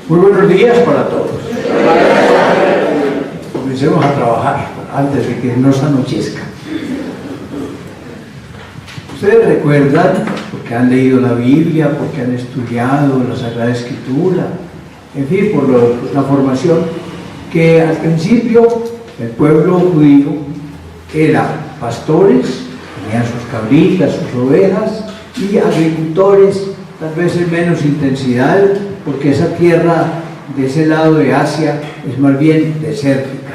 Muy buenos días para todos. Comencemos a trabajar antes de que nos anochezca. Ustedes recuerdan, porque han leído la Biblia, porque han estudiado la Sagrada Escritura, en fin, por la formación, que al principio el pueblo judío era pastores, tenían sus cabritas, sus ovejas, y agricultores, tal vez en menos intensidad, porque esa tierra de ese lado de Asia es más bien desértica.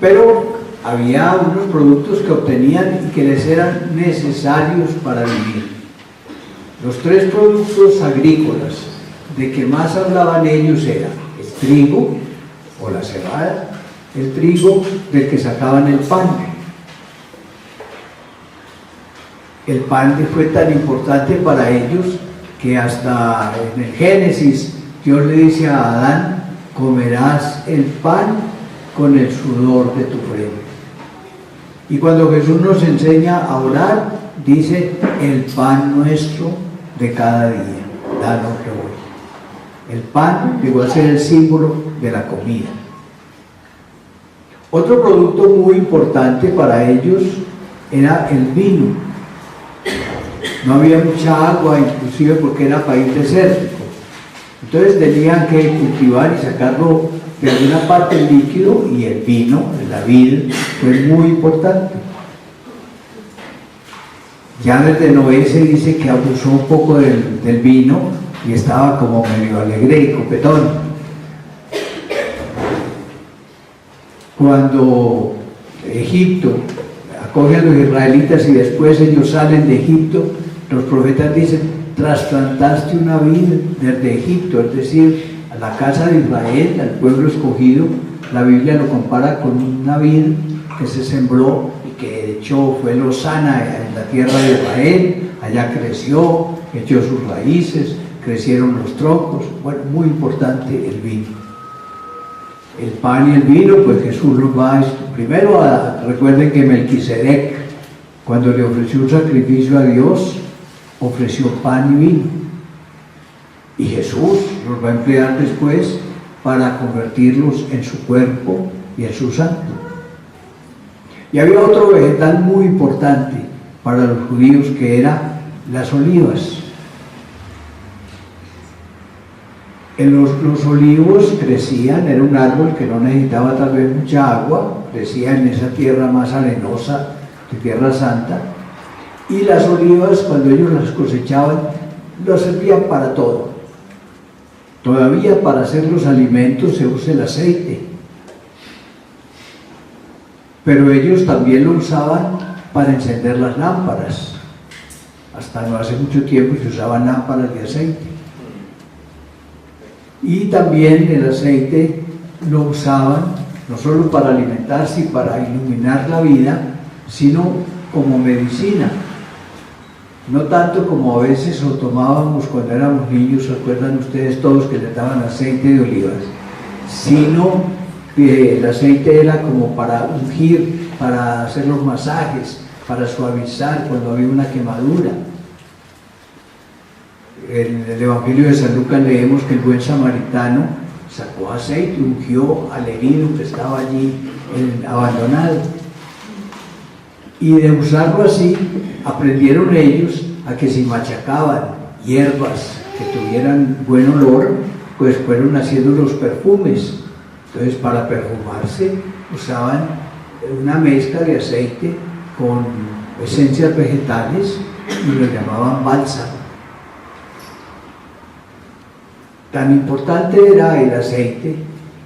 Pero había unos productos que obtenían y que les eran necesarios para vivir. Los tres productos agrícolas de que más hablaban ellos eran el trigo o la cebada, el trigo del que sacaban el pan. El pan fue tan importante para ellos que hasta en el Génesis Dios le dice a Adán: comerás el pan con el sudor de tu frente. Y cuando Jesús nos enseña a orar, dice: el pan nuestro de cada día, danos hoy. El pan llegó a ser el símbolo de la comida. Otro producto muy importante para ellos era el vino. No había mucha agua, inclusive porque era país desértico. Entonces tenían que cultivar y sacarlo de alguna parte el líquido, y el vino, la vid, fue muy importante. Ya desde Noé se dice que abusó un poco del vino y estaba como medio alegre y copetón. Cuando Egipto acoge a los israelitas y después ellos salen de Egipto, los profetas dicen: trasplantaste una vid desde Egipto, es decir, a la casa de Israel, al pueblo escogido. La Biblia lo compara con una vid que se sembró y que de hecho fue lozana en la tierra de Israel. Allá creció, echó sus raíces, crecieron los troncos. Bueno, muy importante el vino. El pan y el vino, pues Jesús los va primero recuerden que Melquisedec, cuando le ofreció un sacrificio a Dios, ofreció pan y vino. Y Jesús los va a emplear después para convertirlos en su cuerpo y en su sangre. Y había otro vegetal muy importante para los judíos, que era las olivas. Los olivos crecían, era un árbol que no necesitaba tal vez mucha agua, crecía en esa tierra más arenosa de Tierra Santa, y las olivas, cuando ellos las cosechaban, los servían para todo. Todavía para hacer los alimentos se usa el aceite, pero ellos también lo usaban para encender las lámparas. Hasta no hace mucho tiempo se usaban lámparas de aceite. Y también el aceite lo usaban no solo para alimentarse y para iluminar la vida, sino como medicina. No tanto como a veces lo tomábamos cuando éramos niños, recuerdan ustedes todos que les daban aceite de olivas, sino que el aceite era como para ungir, para hacer los masajes, para suavizar cuando había una quemadura. En el Evangelio de San Lucas leemos que el buen samaritano sacó aceite y ungió al herido que estaba allí abandonado. Y de usarlo así, aprendieron ellos a que si machacaban hierbas que tuvieran buen olor, pues fueron haciendo los perfumes. Entonces, para perfumarse usaban una mezcla de aceite con esencias vegetales y lo llamaban bálsamo. Tan importante era el aceite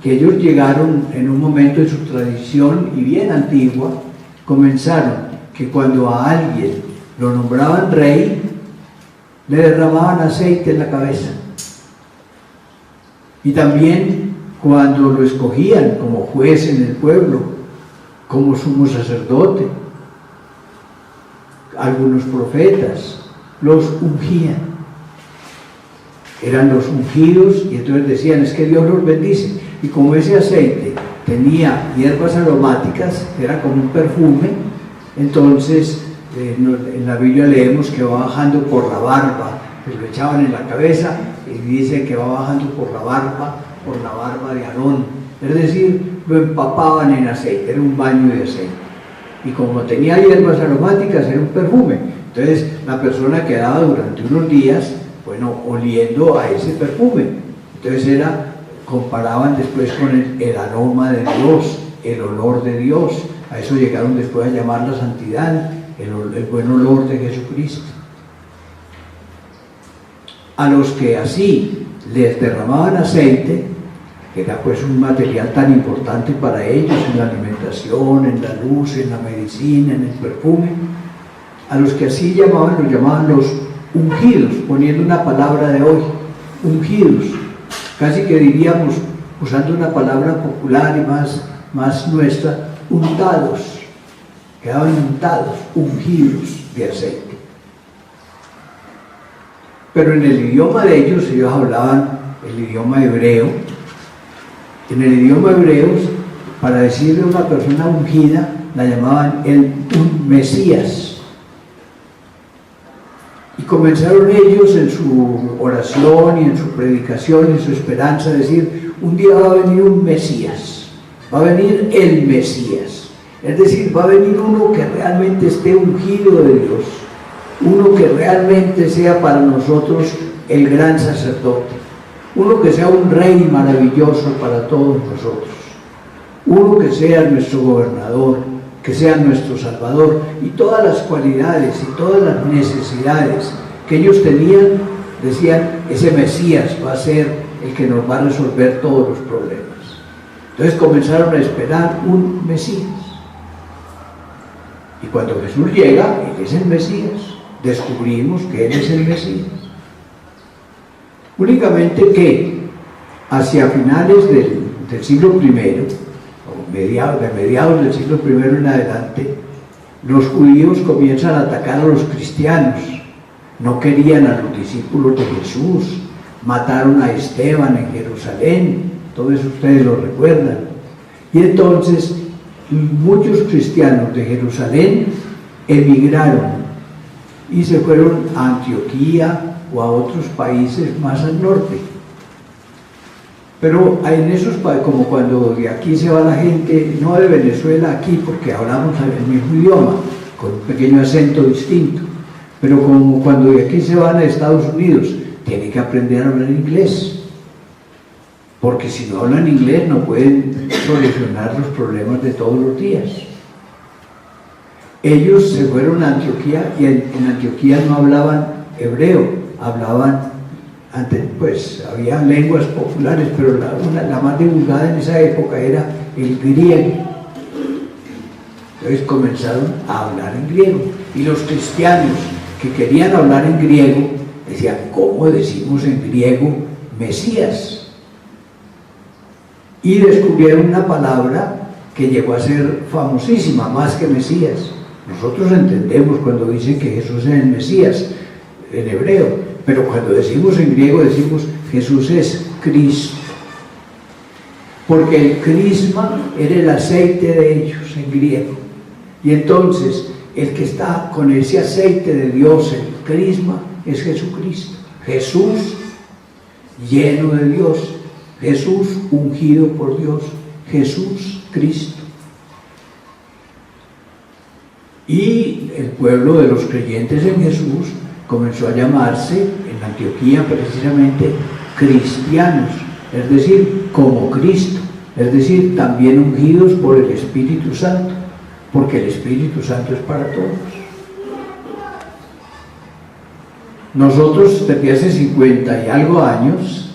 que ellos llegaron en un momento de su tradición y bien antigua, comenzaron que cuando a alguien lo nombraban rey, le derramaban aceite en la cabeza. Y también cuando lo escogían como juez en el pueblo, como sumo sacerdote, algunos profetas los ungían. Eran los ungidos, y entonces decían: es que Dios los bendice. Y como ese aceite tenía hierbas aromáticas, era como un perfume, entonces en la Biblia leemos que va bajando por la barba, pues lo echaban en la cabeza y dice que va bajando por la barba de Aarón, es decir, lo empapaban en aceite, era un baño de aceite, y como tenía hierbas aromáticas era un perfume. Entonces la persona quedaba durante unos días, bueno, oliendo a ese perfume. Entonces comparaban después con el aroma de Dios, el olor de Dios. A eso llegaron después a llamar la santidad, el buen olor de Jesucristo. A los que así les derramaban aceite, que era pues un material tan importante para ellos en la alimentación, en la luz, en la medicina, en el perfume, a los que así los llamaban los ungidos, poniendo una palabra de hoy, ungidos, casi que diríamos, usando una palabra popular y más nuestra, untados, quedaban untados, ungidos de aceite. Pero en el idioma de ellos hablaban el idioma hebreo. En el idioma hebreo, para decirle a una persona ungida, la llamaban un Mesías. Y comenzaron ellos en su oración y en su predicación y en su esperanza a decir, un día va a venir un Mesías, va a venir el Mesías. Es decir, va a venir uno que realmente esté ungido de Dios, uno que realmente sea para nosotros el gran sacerdote, uno que sea un rey maravilloso para todos nosotros, uno que sea nuestro gobernador, que sea nuestro salvador, y todas las cualidades y todas las necesidades que ellos tenían, decían, ese Mesías va a ser el que nos va a resolver todos los problemas. Entonces comenzaron a esperar un Mesías, y cuando Jesús llega, Él es el Mesías. Descubrimos que Él es el Mesías. Únicamente que hacia finales del siglo I, o de mediados del siglo I en adelante, los judíos comienzan a atacar a los cristianos. No querían a los discípulos de Jesús, mataron a Esteban en Jerusalén, todo eso ustedes lo recuerdan. Y entonces muchos cristianos de Jerusalén emigraron y se fueron a Antioquía o a otros países más al norte. Pero en esos países, como cuando de aquí se va la gente, no de Venezuela aquí, porque hablamos el mismo idioma, con un pequeño acento distinto, pero como cuando de aquí se van a Estados Unidos, tienen que aprender a hablar inglés, porque si no hablan inglés no pueden solucionar los problemas de todos los días. Ellos se fueron a Antioquía y en Antioquía no hablaban hebreo, hablaban, antes pues había lenguas populares, pero la más divulgada en esa época era el griego. Entonces comenzaron a hablar en griego, y los cristianos que querían hablar en griego decían, ¿cómo decimos en griego Mesías? Y descubrieron una palabra que llegó a ser famosísima, más que Mesías. Nosotros entendemos cuando dicen que Jesús es el Mesías en hebreo, pero cuando decimos en griego decimos Jesús es Cristo, porque el crisma era el aceite de ellos en griego, y entonces el que está con ese aceite de Dios, el crisma, es Jesucristo, Jesús lleno de Dios, Jesús ungido por Dios, Jesús Cristo. Y el pueblo de los creyentes en Jesús comenzó a llamarse, en Antioquía precisamente, cristianos, es decir, como Cristo, es decir, también ungidos por el Espíritu Santo, porque el Espíritu Santo es para todos. Nosotros desde hace 50 y algo años,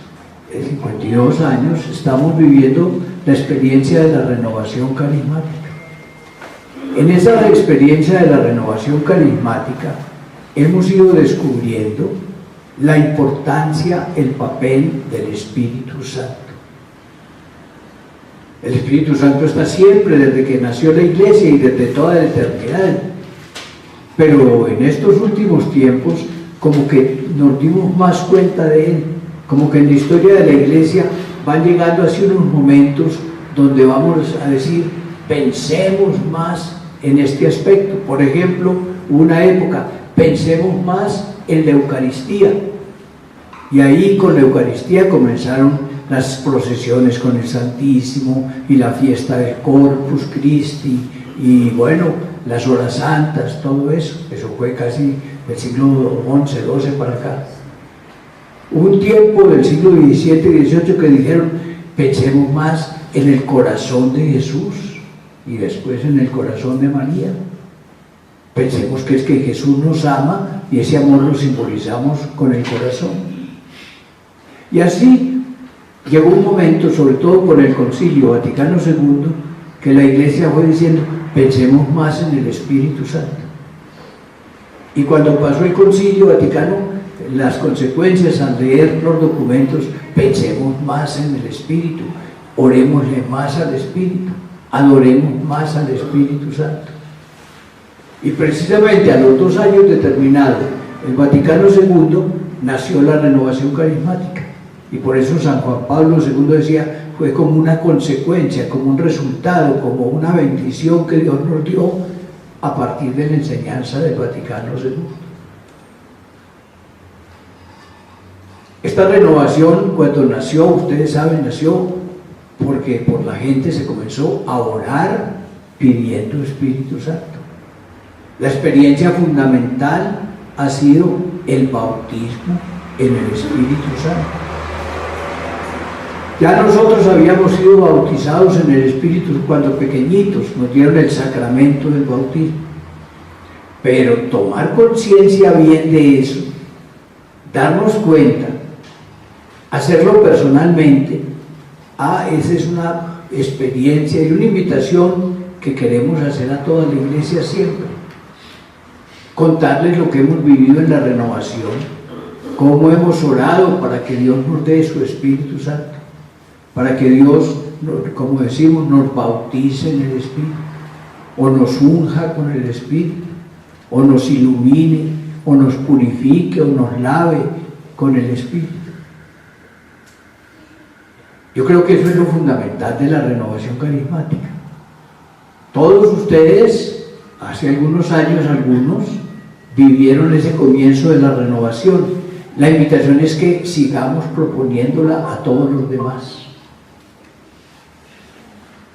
52 años, estamos viviendo la experiencia de la renovación carismática. En esa experiencia de la renovación carismática hemos ido descubriendo la importancia, el papel del Espíritu Santo. El Espíritu Santo está siempre, desde que nació la Iglesia y desde toda la eternidad. Pero en estos últimos tiempos, como que nos dimos más cuenta de Él, como que en la historia de la Iglesia van llegando así unos momentos donde vamos a decir, pensemos más en este aspecto. Por ejemplo, una época, pensemos más en la Eucaristía. Y ahí con la Eucaristía comenzaron las procesiones con el Santísimo y la fiesta del Corpus Christi y bueno, las horas santas, todo eso. Eso fue casi del siglo XI, XII para acá. Hubo un tiempo del siglo XVII y XVIII que dijeron, pensemos más en el corazón de Jesús y después en el corazón de María. Pensemos que es que Jesús nos ama y ese amor lo simbolizamos con el corazón. Y así llegó un momento, sobre todo con el Concilio Vaticano II, que la Iglesia fue diciendo, pensemos más en el Espíritu Santo. Y cuando pasó el Concilio Vaticano, las consecuencias al leer los documentos, pensemos más en el Espíritu, orémosle más al Espíritu, adoremos más al Espíritu Santo. Y precisamente a los 2 años de terminado el Vaticano II, nació la renovación carismática. Y por eso San Juan Pablo II decía, fue como una consecuencia, como un resultado, como una bendición que Dios nos dio a partir de la enseñanza del Vaticano II. Esta renovación, cuando nació, ustedes saben, nació porque por la gente se comenzó a orar pidiendo Espíritu Santo. La experiencia fundamental ha sido el bautismo en el Espíritu Santo. Ya nosotros habíamos sido bautizados en el Espíritu cuando pequeñitos, nos dieron el sacramento del bautismo. Pero tomar conciencia bien de eso, darnos cuenta, hacerlo personalmente, esa es una experiencia y una invitación que queremos hacer a toda la Iglesia siempre. Contarles lo que hemos vivido en la renovación, cómo hemos orado para que Dios nos dé su Espíritu Santo, para que Dios, como decimos, nos bautice en el Espíritu, o nos unja con el Espíritu, o nos ilumine, o nos purifique, o nos lave con el Espíritu. Yo creo que eso es lo fundamental de la renovación carismática. Todos ustedes, hace algunos años, algunos, vivieron ese comienzo de la renovación. La invitación es que sigamos proponiéndola a todos los demás.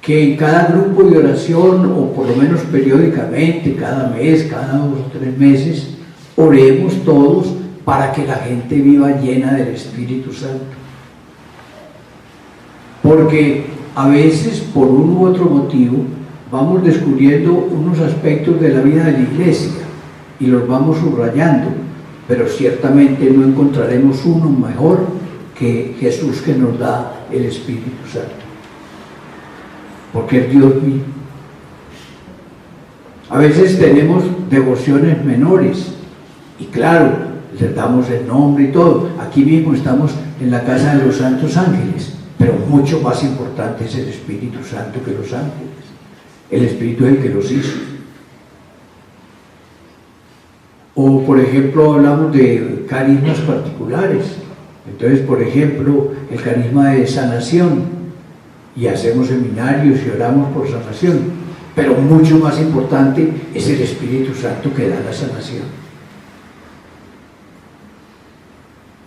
Que en cada grupo de oración, o por lo menos periódicamente, cada mes, cada 2 o 3 meses, oremos todos para que la gente viva llena del Espíritu Santo. Porque a veces, por un u otro motivo, vamos descubriendo unos aspectos de la vida de la Iglesia y los vamos subrayando, pero ciertamente no encontraremos uno mejor que Jesús, que nos da el Espíritu Santo, porque es Dios mismo. A veces tenemos devociones menores y claro, les damos el nombre y todo. Aquí mismo estamos en la casa de los santos ángeles, pero mucho más importante es el Espíritu Santo que los ángeles. El Espíritu es el que los hizo. O por ejemplo hablamos de carismas particulares. Entonces, por ejemplo, el carisma de sanación, y hacemos seminarios y oramos por sanación, pero mucho más importante es el Espíritu Santo que da la sanación.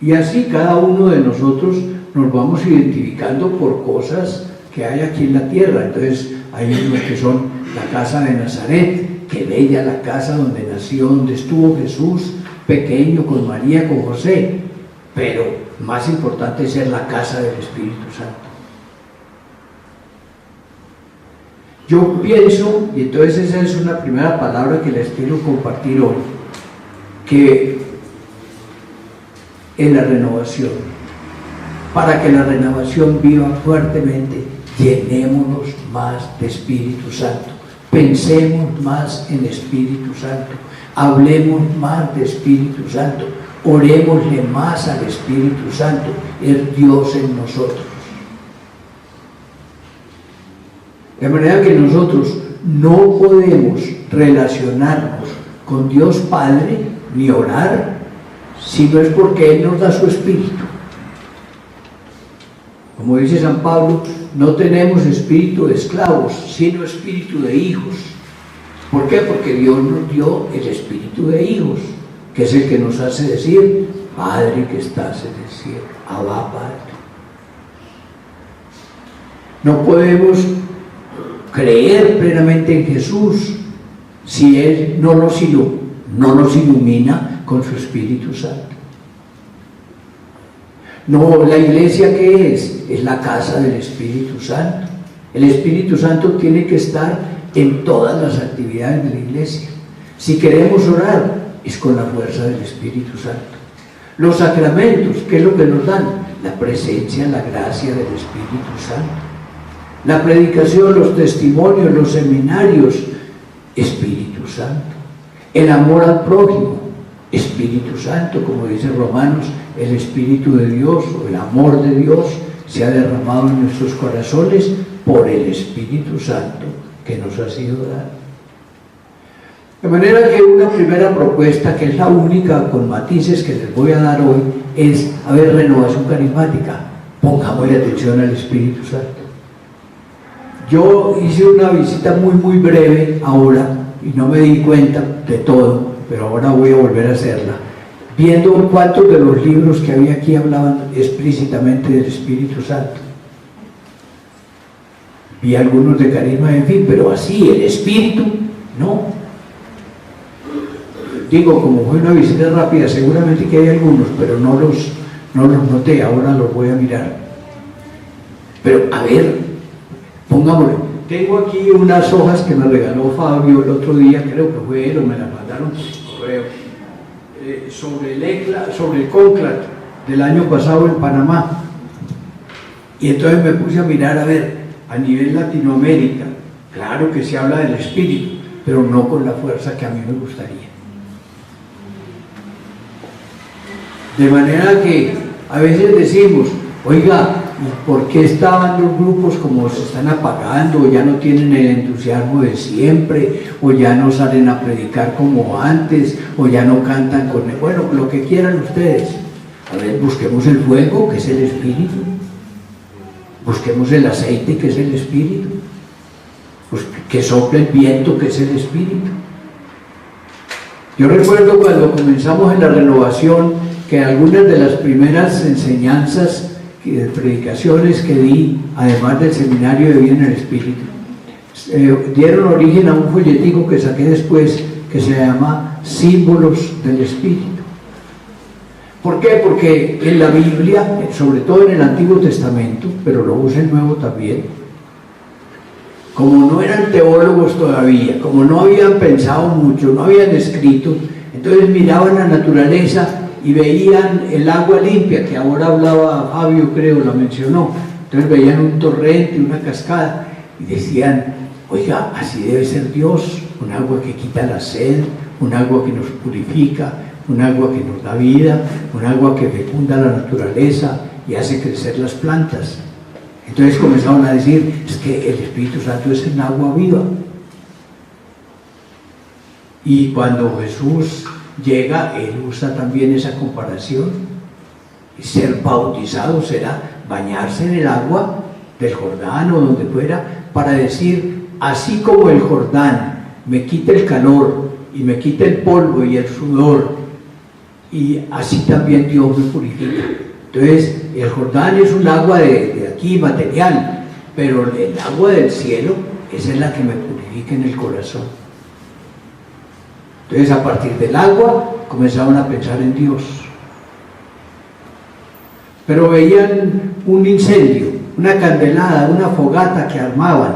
Y así cada uno de nosotros nos vamos identificando por cosas que hay aquí en la tierra. Entonces hay unos que son la casa de Nazaret, que bella la casa donde nació, donde estuvo Jesús pequeño con María, con José, pero más importante es ser la casa del Espíritu Santo. Yo pienso, y entonces esa es una primera palabra que les quiero compartir hoy, que en la renovación, para que la renovación viva fuertemente, llenémonos más de Espíritu Santo, pensemos más en Espíritu Santo, hablemos más de Espíritu Santo, orémosle más al Espíritu Santo, es Dios en nosotros. De manera que nosotros no podemos relacionarnos con Dios Padre ni orar si no es porque Él nos da su Espíritu. Como dice San Pablo, no tenemos espíritu de esclavos, sino espíritu de hijos. ¿Por qué? Porque Dios nos dio el espíritu de hijos, que es el que nos hace decir, Padre que estás en el cielo, Abba Padre. No podemos creer plenamente en Jesús si Él no nos ilumina con su Espíritu Santo. No, la iglesia, ¿qué es? Es la casa del Espíritu Santo. El Espíritu Santo tiene que estar en todas las actividades de la iglesia. Si queremos orar, es con la fuerza del Espíritu Santo. Los sacramentos, ¿qué es lo que nos dan? La presencia, la gracia del Espíritu Santo. La predicación, los testimonios, los seminarios, Espíritu Santo. El amor al prójimo, Espíritu Santo, como dice Romanos, el Espíritu de Dios o el amor de Dios se ha derramado en nuestros corazones por el Espíritu Santo que nos ha sido dado. De manera que una primera propuesta, que es la única con matices que les voy a dar hoy, es, renovación carismática. Pongamos atención al Espíritu Santo. Yo hice una visita muy breve ahora y no me di cuenta de todo, pero ahora voy a volver a hacerla, viendo cuántos de los libros que había aquí hablaban explícitamente del Espíritu Santo. Vi algunos de carisma, en fin, pero así, el Espíritu, no. Digo, como fue una visita rápida, seguramente que hay algunos, pero no los noté, ahora los voy a mirar. Pero, pongámosle. Tengo aquí unas hojas que me regaló Fabio el otro día, creo que fue él, o me las mandaron por correo, sobre el CONCLAT del año pasado en Panamá. Y entonces me puse a mirar, a nivel Latinoamérica, claro que se habla del Espíritu, pero no con la fuerza que a mí me gustaría. De manera que a veces decimos, oiga, ¿por qué estaban los grupos como se están apagando, o ya no tienen el entusiasmo de siempre, o ya no salen a predicar como antes, o ya no cantan con el... Bueno, lo que quieran ustedes. Busquemos el fuego, que es el Espíritu. Busquemos el aceite, que es el Espíritu. Pues que sople el viento, que es el Espíritu. Yo recuerdo cuando comenzamos en la renovación, que algunas de las primeras enseñanzas y de predicaciones que di, además del seminario de vida en el Espíritu, dieron origen a un folletico que saqué después, que se llama Símbolos del Espíritu. ¿Por qué? Porque en la Biblia, sobre todo en el Antiguo Testamento, pero lo usa el Nuevo también, como no eran teólogos todavía, como no habían pensado mucho, no habían escrito, entonces miraban la naturaleza y veían el agua limpia, que ahora hablaba Fabio, creo, la mencionó. Entonces veían un torrente, una cascada, y decían, oiga, así debe ser Dios, un agua que quita la sed, un agua que nos purifica, un agua que nos da vida, un agua que fecunda la naturaleza y hace crecer las plantas. Entonces comenzaron a decir, es que el Espíritu Santo es el agua viva. Y cuando Jesús llega, él usa también esa comparación. Ser bautizado será bañarse en el agua del Jordán o donde fuera, para decir, así como el Jordán me quita el calor y me quita el polvo y el sudor, y así también Dios me purifica. Entonces el Jordán es un agua de aquí, material, pero el agua del cielo, esa es la que me purifica en el corazón. Entonces, a partir del agua, comenzaron a pensar en Dios. Pero veían un incendio, una candelada, una fogata que armaban.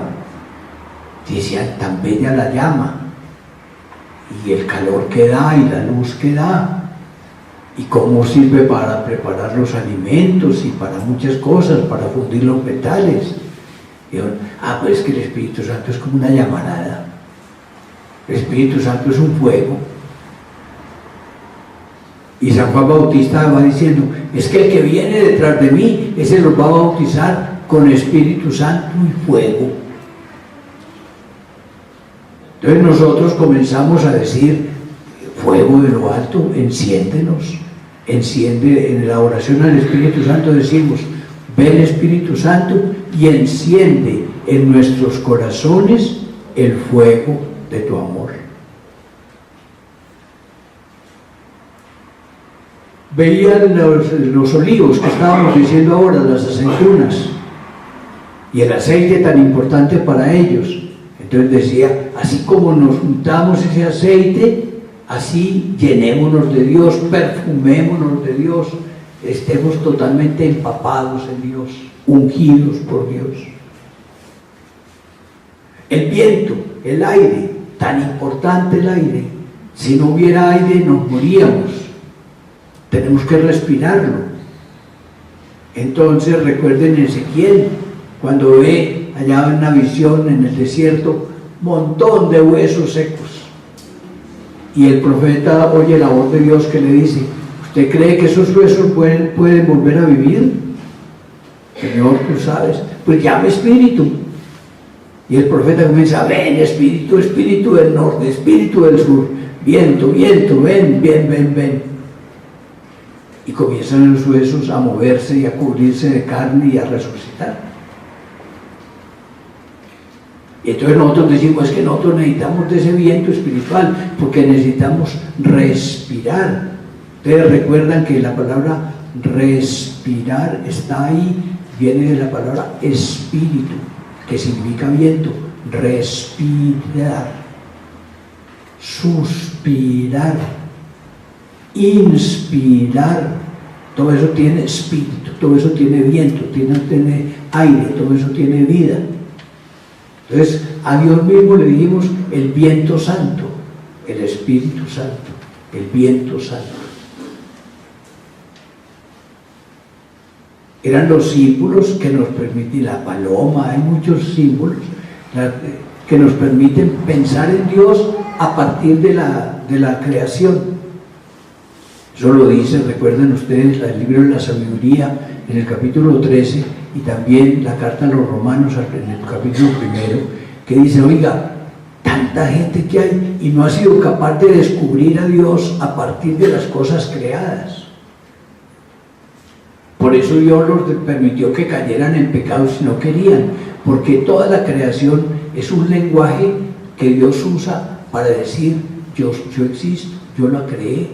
Decían, tan bella la llama, y el calor que da, y la luz que da, y cómo sirve para preparar los alimentos, y para muchas cosas, para fundir los metales. Y dijeron, pues que el Espíritu Santo es como una llamarada. El Espíritu Santo es un fuego. Y San Juan Bautista va diciendo, es que el que viene detrás de mí, ese los va a bautizar con Espíritu Santo y fuego. Entonces nosotros comenzamos a decir, fuego de lo alto, enciéndenos. Enciende, en la oración al Espíritu Santo decimos, ven Espíritu Santo y enciende en nuestros corazones el fuego de tu amor. veían los olivos que estábamos diciendo ahora, las aceitunas, y el aceite tan importante para ellos. Entonces decía, así como nos juntamos ese aceite, así llenémonos de Dios, perfumémonos de Dios, estemos totalmente empapados en Dios, ungidos por Dios. El viento, el aire, tan importante el aire. Si no hubiera aire nos moríamos. Tenemos que respirarlo. Entonces recuerden Ezequiel, cuando ve allá en una visión en el desierto, montón de huesos secos. Y el profeta oye la voz de Dios que le dice, ¿usted cree que esos huesos pueden volver a vivir? Señor, tú sabes, pues llame espíritu. Y el profeta comienza, ven espíritu, espíritu del norte, espíritu del sur, viento, viento, ven, ven, ven, ven. Y comienzan los huesos a moverse y a cubrirse de carne y a resucitar. Y entonces nosotros decimos, es que nosotros necesitamos de ese viento espiritual, porque necesitamos respirar. Ustedes recuerdan que la palabra respirar está ahí, viene de la palabra espíritu, que significa viento. Respirar, suspirar, inspirar, todo eso tiene espíritu, todo eso tiene viento, tiene aire, todo eso tiene vida. Entonces a Dios mismo le dijimos el viento santo, el Espíritu Santo, el viento santo. Eran los símbolos que nos permiten, la paloma, hay muchos símbolos que nos permiten pensar en Dios a partir de la creación. Eso lo dice, recuerden ustedes, el libro de la sabiduría en el capítulo 13 y también la carta a los romanos en el capítulo 1, que dice, oiga, tanta gente que hay y no ha sido capaz de descubrir a Dios a partir de las cosas creadas. Por eso Dios los permitió que cayeran en pecado si no querían, porque toda la creación es un lenguaje que Dios usa para decir, yo existo, yo la creé,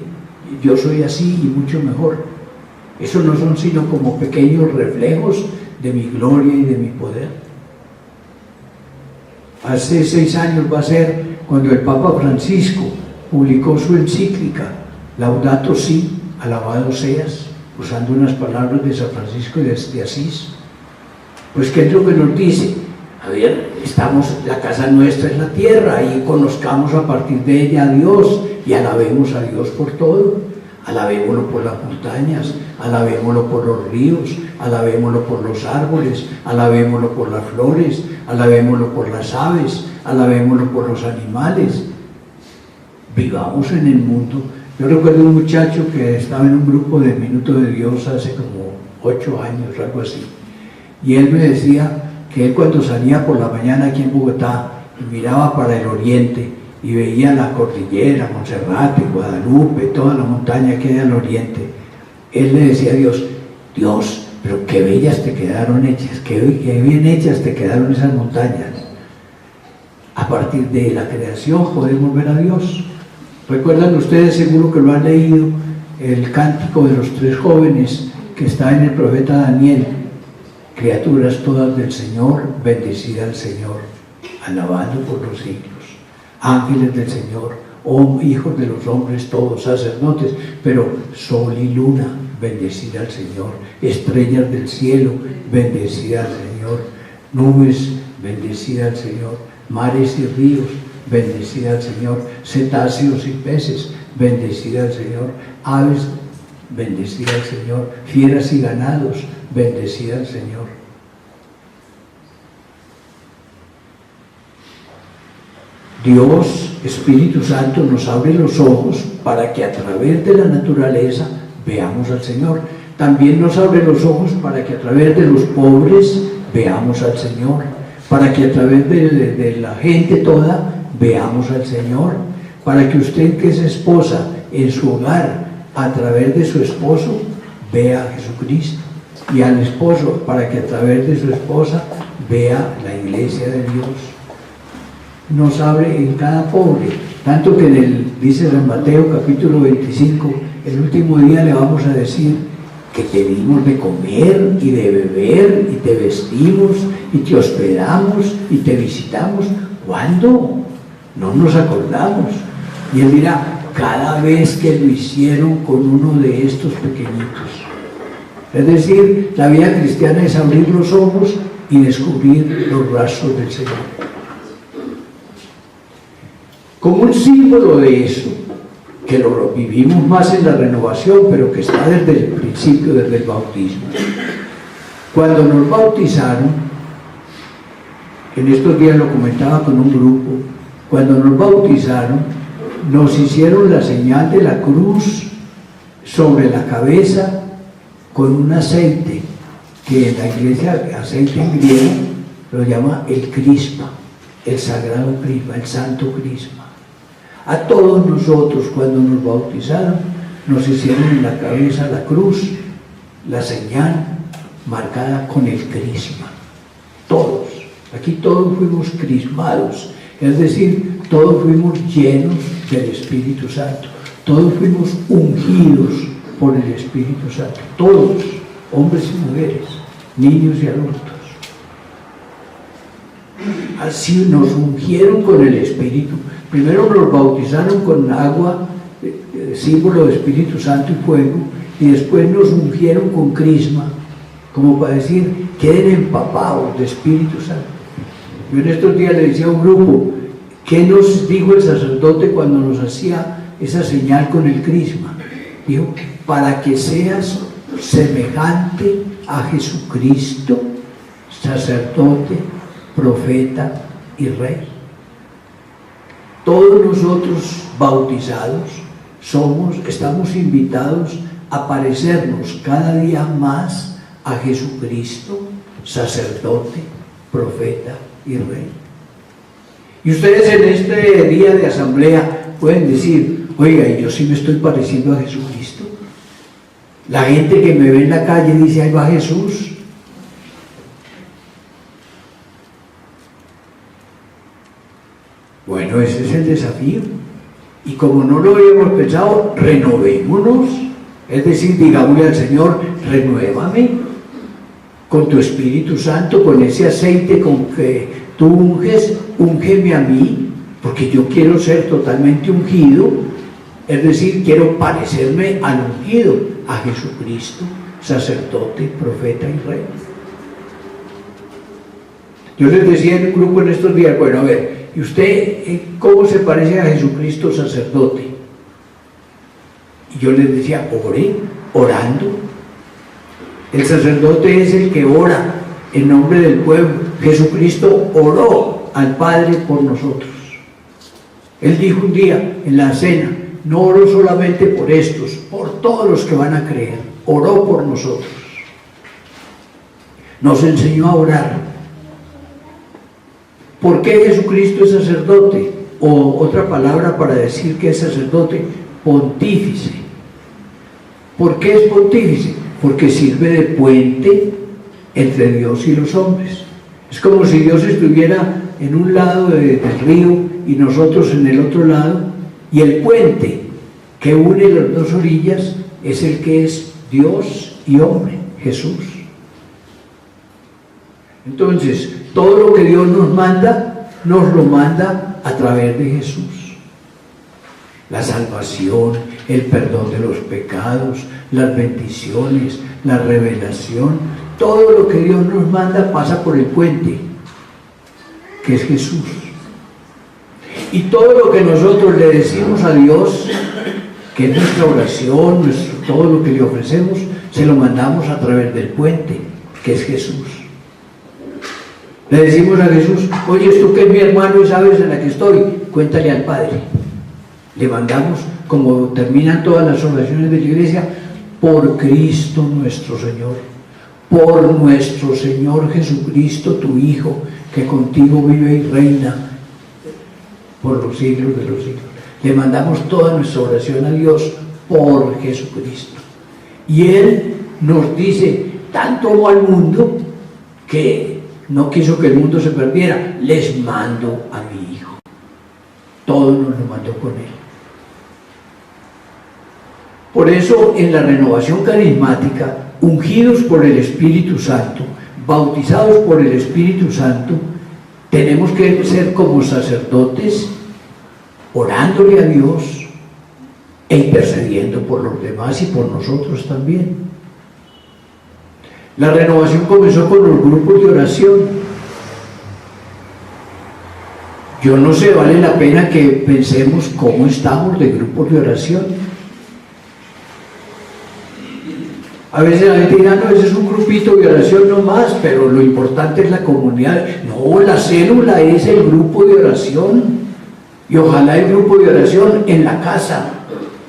yo soy así y mucho mejor. Eso no son sino como pequeños reflejos de mi gloria y de mi poder. Hace 6 años va a ser cuando el Papa Francisco publicó su encíclica Laudato Si, alabado seas, usando unas palabras de San Francisco de Asís. Pues ¿qué es lo que nos dice? A ver, la casa nuestra es la tierra y conozcamos a partir de ella a Dios y alabemos a Dios por todo. Alabémoslo por las montañas, alabémoslo por los ríos, alabémoslo por los árboles, alabémoslo por las flores, alabémoslo por las aves, alabémoslo por los animales. Vivamos en el mundo. Yo recuerdo un muchacho que estaba en un grupo de Minuto de Dios hace como 8 años, algo así, y él me decía que él cuando salía por la mañana aquí en Bogotá y miraba para el oriente y veía la cordillera, Monserrate, Guadalupe, toda la montaña que hay al oriente, él le decía a Dios, Dios, pero qué bellas te quedaron hechas, qué bien hechas te quedaron esas montañas. A partir de la creación podemos ver a Dios. Recuerdan ustedes, seguro que lo han leído, el cántico de los 3 jóvenes que está en el profeta Daniel. Criaturas todas del Señor, bendecida al Señor, alabando por los siglos. Ángeles del Señor, hijos de los hombres todos, sacerdotes, pero sol y luna, bendecida al Señor. Estrellas del cielo, bendecida al Señor. Nubes, bendecida al Señor. Mares y ríos, bendecida al Señor. Cetáceos y peces, bendecida al Señor. Aves, bendecida al Señor. Fieras y ganados, bendecida al Señor. Dios, Espíritu Santo, nos abre los ojos para que a través de la naturaleza veamos al Señor. También nos abre los ojos para que a través de los pobres veamos al Señor, para que a través de la gente toda veamos al Señor, para que usted, que es esposa, en su hogar, a través de su esposo, vea a Jesucristo, y al esposo, para que a través de su esposa vea la iglesia de Dios. Nos abre en cada pobre, tanto que dice San Mateo capítulo 25, el último día le vamos a decir que te dimos de comer y de beber y te vestimos y te hospedamos y te visitamos. ¿Cuándo? No nos acordamos. Y él dirá, cada vez que lo hicieron con uno de estos pequeñitos. Es decir, la vida cristiana es abrir los ojos y descubrir los rastros del Señor. Como un símbolo de eso, que lo vivimos más en la renovación, pero que está desde el principio, desde el bautismo. Cuando nos bautizaron, en estos días lo comentaba con un grupo, cuando nos bautizaron, nos hicieron la señal de la cruz sobre la cabeza con un aceite, que en la iglesia, aceite en griego, lo llama el crisma, el sagrado crisma, el santo crisma. A todos nosotros, cuando nos bautizaron, nos hicieron en la cabeza la cruz, la señal marcada con el crisma. Todos, aquí todos fuimos crismados, es decir, todos fuimos llenos del Espíritu Santo, todos fuimos ungidos por el Espíritu Santo, todos, hombres y mujeres, niños y adultos. Así nos ungieron con el Espíritu. Primero nos bautizaron con agua, símbolo de Espíritu Santo y fuego, y después nos ungieron con crisma, como para decir, queden empapados de Espíritu Santo. Yo en estos días le decía a un grupo, ¿qué nos dijo el sacerdote cuando nos hacía esa señal con el crisma? Dijo, para que seas semejante a Jesucristo, sacerdote, profeta y rey. Todos nosotros bautizados estamos invitados a parecernos cada día más a Jesucristo, sacerdote, profeta y rey. Y ustedes en este día de asamblea pueden decir, oiga, y yo sí me estoy pareciendo a Jesucristo. La gente que me ve en la calle dice, ahí va Jesús. Bueno, ese es el desafío. Y como no lo habíamos pensado, renovémonos. Es decir, digámosle al Señor, renuévame con tu Espíritu Santo, con ese aceite con que tú unges, úngeme a mí, porque yo quiero ser totalmente ungido. Es decir, quiero parecerme al ungido, a Jesucristo, sacerdote, profeta y rey. Yo les decía en un grupo en estos días, bueno, a ver, ¿y usted cómo se parece a Jesucristo sacerdote? Y yo les decía, orando. El sacerdote es el que ora en nombre del pueblo. Jesucristo oró al Padre por nosotros. Él dijo un día en la cena, no oro solamente por estos, por todos los que van a creer. Oró por nosotros. Nos enseñó a orar. ¿Por qué Jesucristo es sacerdote? O otra palabra para decir que es sacerdote, pontífice. ¿Por qué es pontífice? Porque sirve de puente entre Dios y los hombres. Es como si Dios estuviera en un lado del río y nosotros en el otro lado, y el puente que une las dos orillas es el que es Dios y hombre, Jesús. Entonces, todo lo que Dios nos lo manda a través de Jesús. La salvación, el perdón de los pecados, las bendiciones, la revelación, todo lo que Dios nos manda pasa por el puente, que es Jesús. Y todo lo que nosotros le decimos a Dios, que es nuestra oración, todo lo que le ofrecemos, se lo mandamos a través del puente, que es Jesús. Le decimos a Jesús, oye, tú que es mi hermano y sabes en la que estoy, cuéntale al Padre. Le mandamos, como terminan todas las oraciones de la iglesia, por Cristo nuestro Señor, por nuestro Señor Jesucristo, tu Hijo, que contigo vive y reina por los siglos de los siglos. Le mandamos toda nuestra oración a Dios por Jesucristo. Y Él nos dice, tanto amó al mundo que no quiso que el mundo se perdiera, les mando a mi Hijo. Todo nos lo mandó con Él. Por eso en la renovación carismática, ungidos por el Espíritu Santo, bautizados por el Espíritu Santo, tenemos que ser como sacerdotes, orándole a Dios e intercediendo por los demás y por nosotros también. La renovación comenzó con los grupos de oración. Yo no sé, vale la pena que pensemos cómo estamos de grupos de oración. A veces la gente dirá, no, ese es un grupito de oración nomás, pero lo importante es la comunidad. No, la célula es el grupo de oración. Y ojalá el grupo de oración en la casa.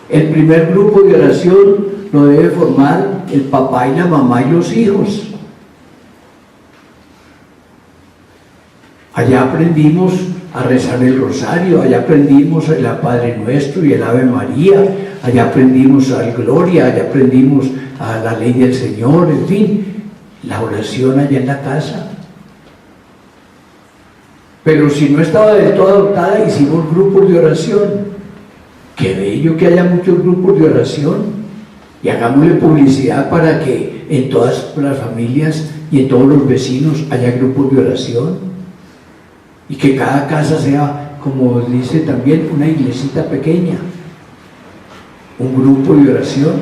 El primer grupo de oración lo debe formar el papá y la mamá y los hijos. Allá aprendimos a rezar el rosario, allá aprendimos el Padre Nuestro y el Ave María, allá aprendimos al Gloria, allá aprendimos a la ley del Señor, en fin, la oración allá en la casa. Pero si no estaba del todo adoptada, hicimos grupos de oración. Qué bello que haya muchos grupos de oración, y hagámosle publicidad para que en todas las familias y en todos los vecinos haya grupos de oración. Y que cada casa sea, como dice también, una iglesita pequeña, un grupo de oración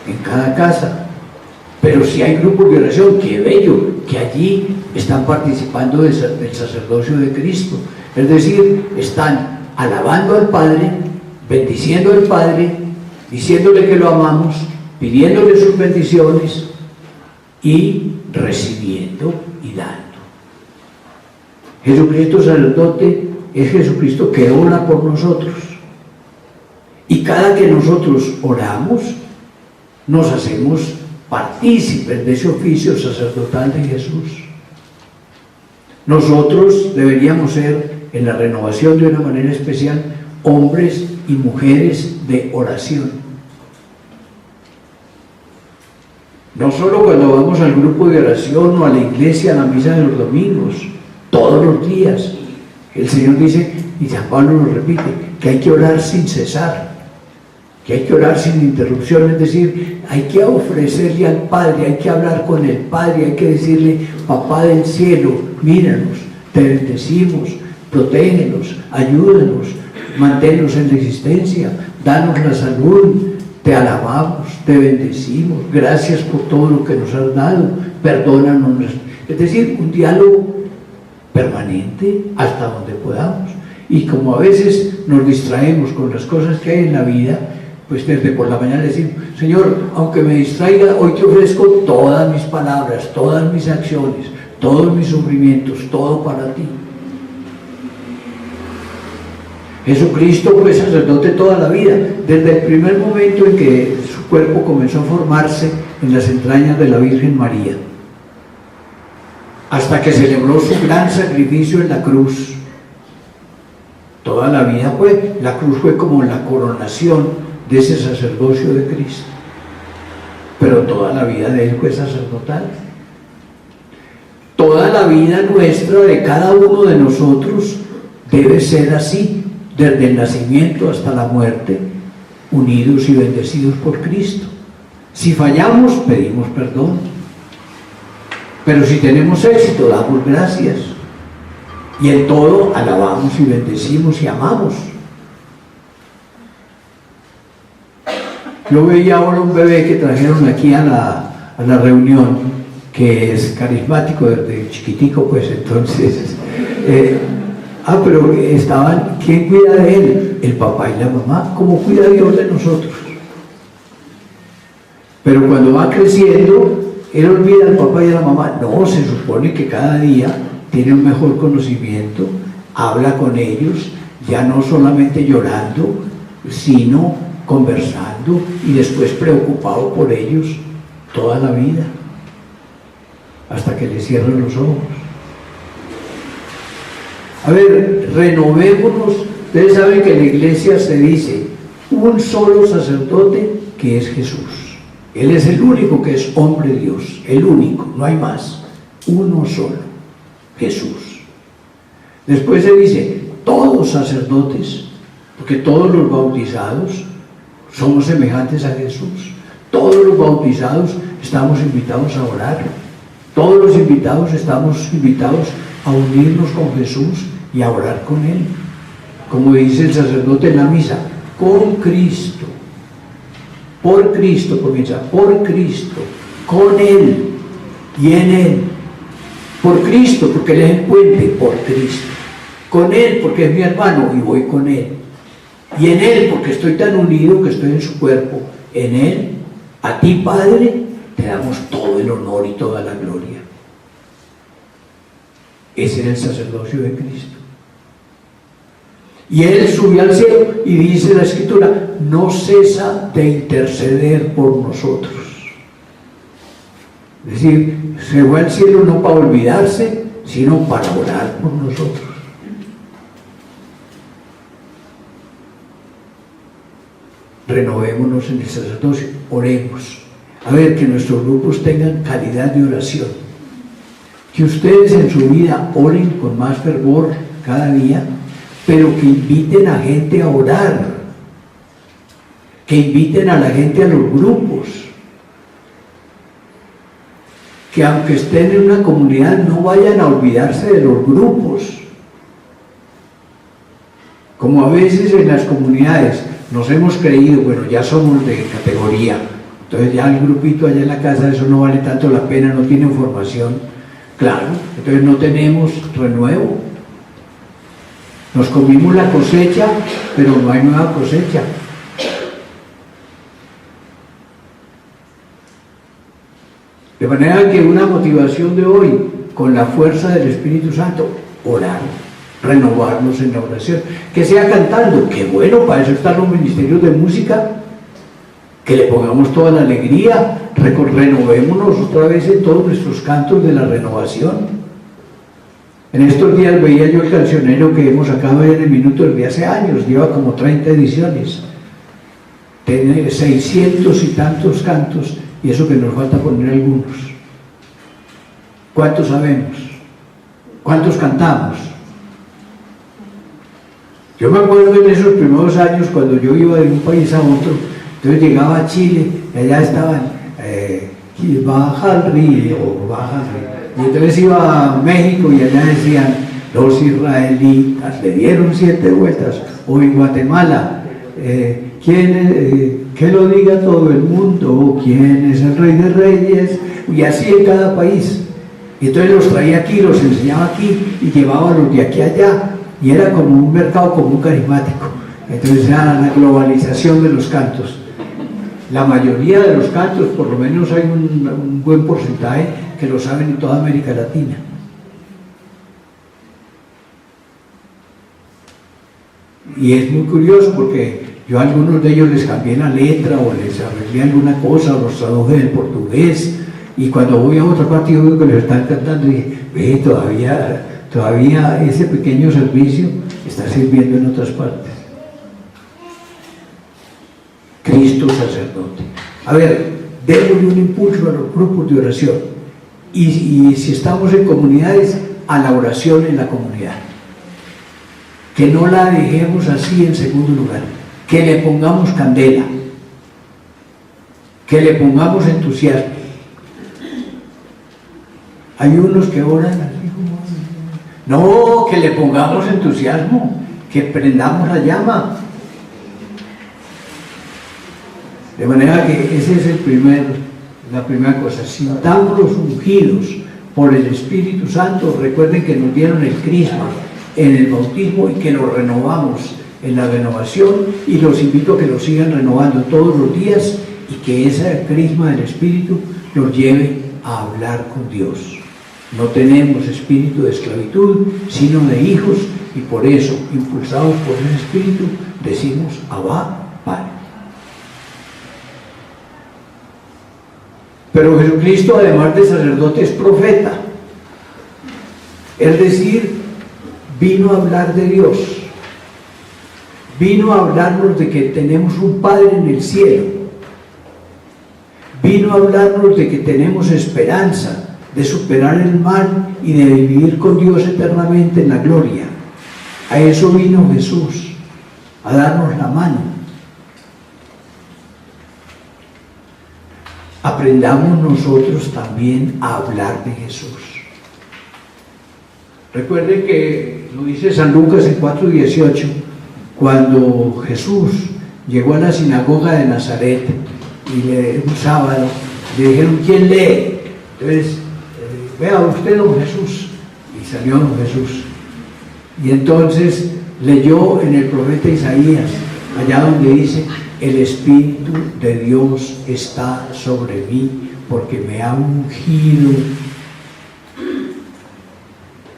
en cada casa. Pero si hay grupos de oración, qué bello, que allí están participando del sacerdocio de Cristo. Es decir, están alabando al Padre, bendiciendo al Padre, diciéndole que lo amamos, pidiéndole sus bendiciones y recibiendo y dando. Jesucristo sacerdote es Jesucristo que ora por nosotros, y cada que nosotros oramos nos hacemos partícipes de ese oficio sacerdotal de Jesús. Nosotros deberíamos ser, en la renovación de una manera especial, hombres y mujeres de oración. No solo cuando vamos al grupo de oración o a la iglesia, a la misa de los domingos, todos los días. El Señor dice, y San Pablo lo repite, que hay que orar sin cesar, que hay que orar sin interrupción, es decir, hay que ofrecerle al Padre, hay que hablar con el Padre, hay que decirle, Papá del cielo, míranos, te bendecimos, protégenos, ayúdanos, manténnos en la existencia, danos la salud, te alabamos, te bendecimos, gracias por todo lo que nos has dado, perdónanos. Es decir, un diálogo permanente hasta donde podamos. Y como a veces nos distraemos con las cosas que hay en la vida, pues desde por la mañana decimos, Señor, aunque me distraiga, hoy te ofrezco todas mis palabras, todas mis acciones, todos mis sufrimientos, todo para ti. Jesucristo fue sacerdote toda la vida, desde el primer momento en que su cuerpo comenzó a formarse en las entrañas de la Virgen María, hasta que celebró su gran sacrificio en la cruz. Toda la vida la cruz fue como la coronación de ese sacerdocio de Cristo, pero toda la vida de él fue sacerdotal. Toda la vida nuestra, de cada uno de nosotros, debe ser así, desde el nacimiento hasta la muerte, unidos y bendecidos por Cristo. Si fallamos, pedimos perdón, pero si tenemos éxito, damos gracias, y en todo alabamos y bendecimos y amamos. Yo veía ahora un bebé que trajeron aquí a la reunión, que es carismático desde chiquitico, pues entonces pero estaban, ¿quién cuida de él? El papá y la mamá. ¿Cómo cuida Dios de nosotros? Pero cuando va creciendo, él olvida al papá y a la mamá. No, se supone que cada día tiene un mejor conocimiento, habla con ellos, ya no solamente llorando, sino conversando, y después preocupado por ellos toda la vida, hasta que le cierran los ojos. A ver, renovémonos. Ustedes saben que en la iglesia se dice un solo sacerdote, que es Jesús. Él es el único que es hombre Dios, el único, no hay más, uno solo, Jesús. Después se dice todos sacerdotes, porque todos los bautizados somos semejantes a Jesús. Todos los bautizados estamos invitados a orar. Todos los invitados estamos invitados a unirnos con Jesús y a orar con Él. Como dice el sacerdote en la misa, con Cristo. Por Cristo comienza, por Cristo, con Él y en Él. Por Cristo, porque Él es el puente, por Cristo. Con Él, porque es mi hermano y voy con Él. Y en Él, porque estoy tan unido que estoy en su cuerpo. En Él, a ti, Padre, te damos todo el honor y toda la gloria. Ese era el sacerdocio de Cristo. Y Él subió al cielo y dice la Escritura, no cesa de interceder por nosotros. Es decir, se fue al cielo no para olvidarse, sino para orar por nosotros. Renovémonos en el sacerdocio, oremos. A ver, que nuestros grupos tengan calidad de oración. Que ustedes en su vida oren con más fervor cada día, pero que inviten a gente a orar, que inviten a la gente a los grupos, que aunque estén en una comunidad no vayan a olvidarse de los grupos. Como a veces en las comunidades nos hemos creído, bueno, ya somos de categoría, entonces ya el grupito allá en la casa, eso no vale tanto la pena, no tiene formación, claro, entonces no tenemos renuevo. Nos comimos la cosecha, pero no hay nueva cosecha. De manera que una motivación de hoy, con la fuerza del Espíritu Santo, orar, renovarnos en la oración. Que sea cantando, que bueno, para eso están los ministerios de música, que le pongamos toda la alegría, renovémonos otra vez en todos nuestros cantos de la renovación. En estos días veía yo el cancionero que hemos sacado en el Minuto desde hace años, lleva como 30 ediciones, tiene 600 y tantos cantos, y eso que nos falta poner algunos. ¿Cuántos sabemos? ¿Cuántos cantamos? Yo me acuerdo en esos primeros años cuando yo iba de un país a otro, entonces llegaba a Chile y allá estaban baja el río, baja el río. Y entonces iba a México y allá decían, los israelitas le dieron 7 vueltas. O en Guatemala, que lo diga todo el mundo, quién es el rey de reyes, y así en cada país. Y entonces los traía aquí, los enseñaba aquí y llevaba los de aquí allá, y era como un mercado común carismático. Entonces era la globalización de los cantos. La mayoría de los cantos, por lo menos hay un buen porcentaje que lo saben en toda América Latina. Y es muy curioso porque yo a algunos de ellos les cambié la letra o les arreglé alguna cosa o los traduje del portugués, y cuando voy a otra parte yo veo que les están cantando y dije, ve, todavía ese pequeño servicio está sirviendo en otras partes. Cristo sacerdote. A ver, démosle un impulso a los grupos de oración. Y si estamos en comunidades, a la oración en la comunidad. Que no la dejemos así en segundo lugar. Que le pongamos candela. Que le pongamos entusiasmo. Hay unos que oran así como... No, que le pongamos entusiasmo. Que prendamos la llama. De manera que esa es la primera cosa. Sintámonos ungidos por el Espíritu Santo. Recuerden que nos dieron el crisma en el bautismo y que lo renovamos en la renovación, y los invito a que lo sigan renovando todos los días y que ese crisma del Espíritu los lleve a hablar con Dios. No tenemos espíritu de esclavitud, sino de hijos, y por eso, impulsados por ese Espíritu, decimos Abba, Padre. Pero Jesucristo, además de sacerdote, es profeta. Es decir, vino a hablar de Dios. Vino a hablarnos de que tenemos un Padre en el cielo. Vino a hablarnos de que tenemos esperanza de superar el mal y de vivir con Dios eternamente en la gloria. A eso vino Jesús, a darnos la mano. aprendamos nosotros también a hablar de Jesús. Recuerden que lo dice San Lucas en 4:18, cuando Jesús llegó a la sinagoga de Nazaret y un sábado le dijeron: ¿quién lee? Entonces, vea usted, don Jesús. Y salió don Jesús. Y entonces leyó en el profeta Isaías, allá donde dice: el Espíritu de Dios está sobre mí, porque me ha ungido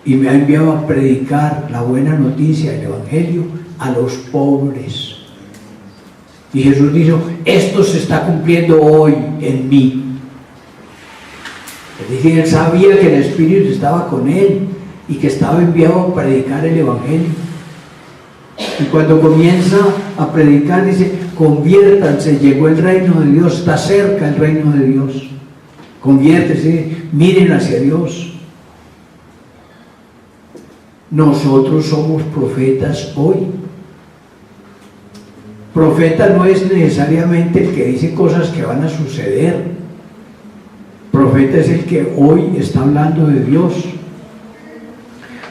y me ha enviado a predicar la buena noticia, el Evangelio, a los pobres. Y Jesús dijo: esto se está cumpliendo hoy en mí. Es decir, él sabía que el Espíritu estaba con él y que estaba enviado a predicar el Evangelio. Y cuando comienza a predicar, dice: conviértanse, llegó el reino de Dios, está cerca el reino de Dios. Conviértese, miren hacia Dios. Nosotros somos profetas hoy. Profeta no es necesariamente el que dice cosas que van a suceder. Profeta es el que hoy está hablando de Dios.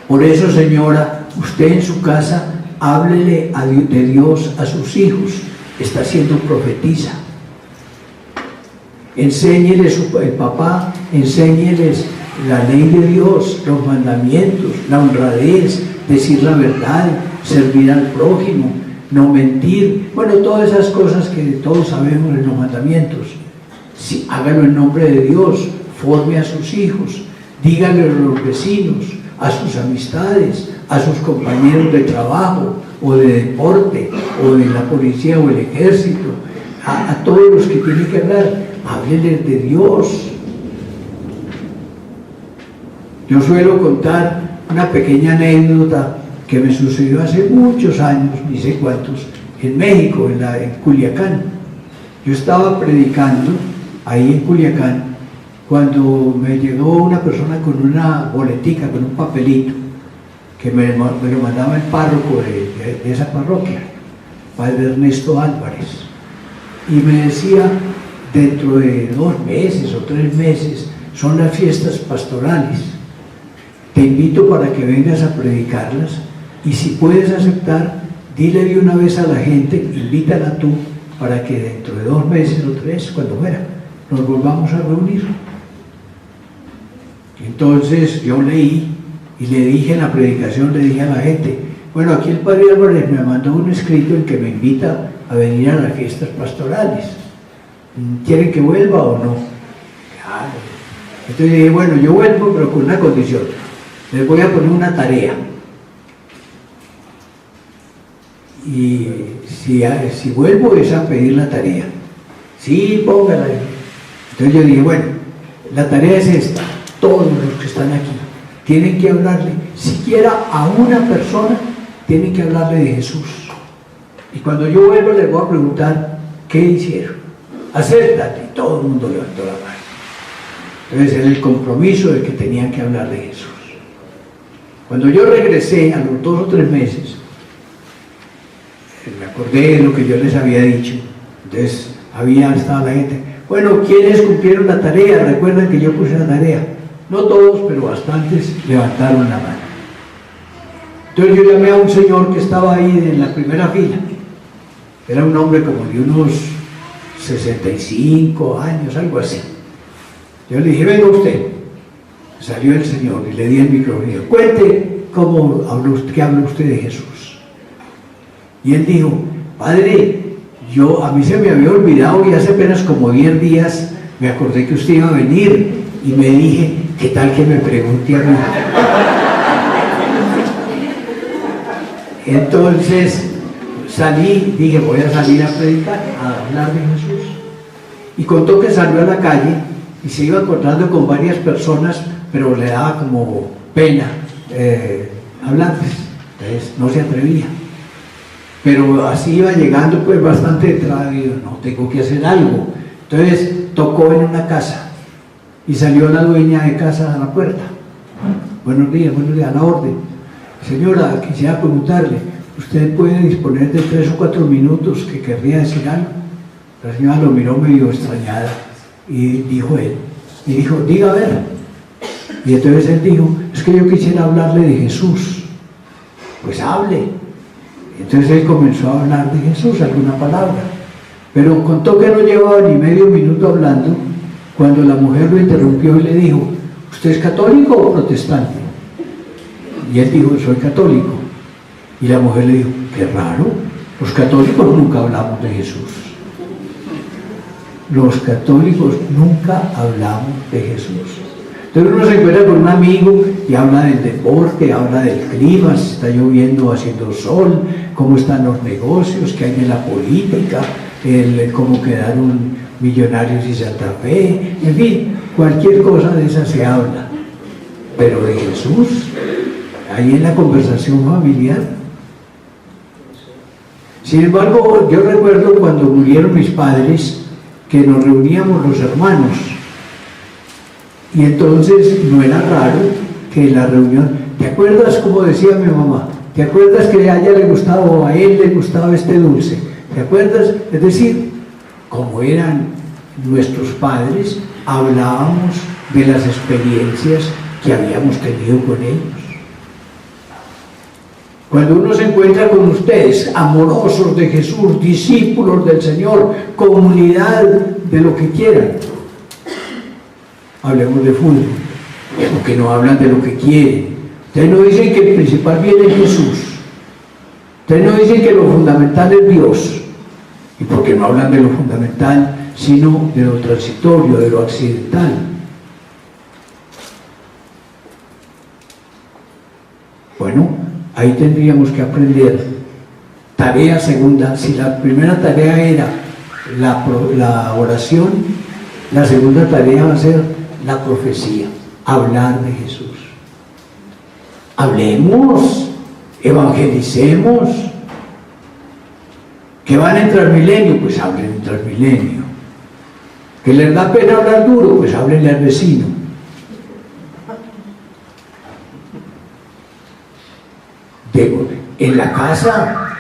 Por eso, señora, usted en su casa háblele de Dios a sus hijos. Está siendo profetisa. Enséñeles, el papá, enséñeles la ley de Dios, los mandamientos, la honradez, decir la verdad, servir al prójimo, no mentir. Bueno, todas esas cosas que todos sabemos en los mandamientos. Sí, hágalo en nombre de Dios, forme a sus hijos, díganle a los vecinos, a sus amistades, a sus compañeros de trabajo o de deporte o de la policía o el ejército, a todos los que tienen que hablar, háblenles de Dios. Yo suelo contar una pequeña anécdota que me sucedió hace muchos años, ni sé cuántos, en México, en Culiacán. Yo estaba predicando ahí en Culiacán cuando me llegó una persona con una boletica, con un papelito, que me lo mandaba el párroco de esa parroquia, padre Ernesto Álvarez, y me decía: dentro de 2 meses o 3 meses son las fiestas pastorales, te invito para que vengas a predicarlas, y si puedes aceptar, dile de una vez a la gente, invítala tú, para que dentro de 2 meses o 3, cuando fuera, nos volvamos a reunir. Entonces yo leí y le dije en la predicación, le dije a la gente: bueno, aquí el padre Álvarez me mandó un escrito en que me invita a venir a las fiestas pastorales. ¿Quieren que vuelva o no? Claro. Entonces dije: bueno, yo vuelvo, pero con una condición. Les voy a poner una tarea. Y si vuelvo es a pedir la tarea. Sí, póngala. Entonces yo dije: bueno, la tarea es esta. Todos los que están aquí tienen que hablarle, siquiera a una persona, tienen que hablarle de Jesús. Y cuando yo vuelvo les voy a preguntar: ¿qué hicieron? Acéptate. Y todo el mundo levantó la mano. Entonces era el compromiso de que tenían que hablar de Jesús. Cuando yo regresé a los 2 o 3 meses, me acordé de lo que yo les había dicho. Entonces había estado la gente: bueno, ¿quiénes cumplieron la tarea? Recuerden que yo puse la tarea. No todos, pero bastantes levantaron la mano. Entonces yo llamé a un señor que estaba ahí en la primera fila. Era un hombre como de unos 65 años, algo así. Yo le dije: venga usted. Salió el señor y le di el micrófono y dijo: cuente qué habla usted de Jesús. Y él dijo: padre, a mí se me había olvidado y hace apenas como 10 días me acordé que usted iba a venir y me dije: ¿qué tal que me pregunte a mí? Entonces salí, dije: voy a salir a predicar, a hablar de Jesús. Y contó que salió a la calle y se iba encontrando con varias personas, pero le daba como pena hablarles, entonces no se atrevía. Pero así iba llegando pues bastante detrás, y yo: no, tengo que hacer algo. Entonces tocó en una casa y salió la dueña de casa a la puerta. Buenos días, a la orden. Señora, quisiera preguntarle, ¿usted puede disponer de 3 o 4 minutos que querría decir algo? La señora lo miró medio extrañada Y dijo él, y dijo, diga a ver. Y entonces él dijo, es que yo quisiera hablarle de Jesús. Pues hable. Entonces él comenzó a hablar de Jesús, alguna palabra. Pero contó que no llevaba ni medio minuto hablando, cuando la mujer lo interrumpió y le dijo, ¿usted es católico o protestante? Y él dijo, soy católico. Y la mujer le dijo, qué raro, los católicos nunca hablamos de Jesús. Los católicos nunca hablamos de Jesús. Entonces uno se encuentra con un amigo y habla del deporte, habla del clima, si está lloviendo o haciendo sol, cómo están los negocios, qué hay en la política, cómo quedaron Millonarios y Santa Fe, en fin, cualquier cosa de esa se habla. Pero de Jesús, ahí en la conversación familiar. Sin embargo, yo recuerdo cuando murieron mis padres, que nos reuníamos los hermanos, y entonces no era raro que en la reunión, ¿te acuerdas como decía mi mamá? ¿Te acuerdas que a ella le gustaba o a él le gustaba este dulce? ¿Te acuerdas? Es decir, como eran nuestros padres, hablábamos de las experiencias que habíamos tenido con ellos. Cuando uno se encuentra con ustedes, amorosos de Jesús, discípulos del Señor, comunidad de lo que quieran, hablemos de fútbol, porque no hablan de lo que quieren. Ustedes no dicen que el principal bien es Jesús. Ustedes no dicen que lo fundamental es Dios. Y porque no hablan de lo fundamental, sino de lo transitorio, de lo accidental. Bueno, ahí tendríamos que aprender. Tarea segunda, si la primera tarea era la oración, la segunda tarea va a ser la profecía, hablar de Jesús. Hablemos, evangelicemos. ¿Que van en Transmilenio? Pues hablen en Transmilenio. ¿Que les da pena hablar duro? Pues háblenle al vecino. En la casa,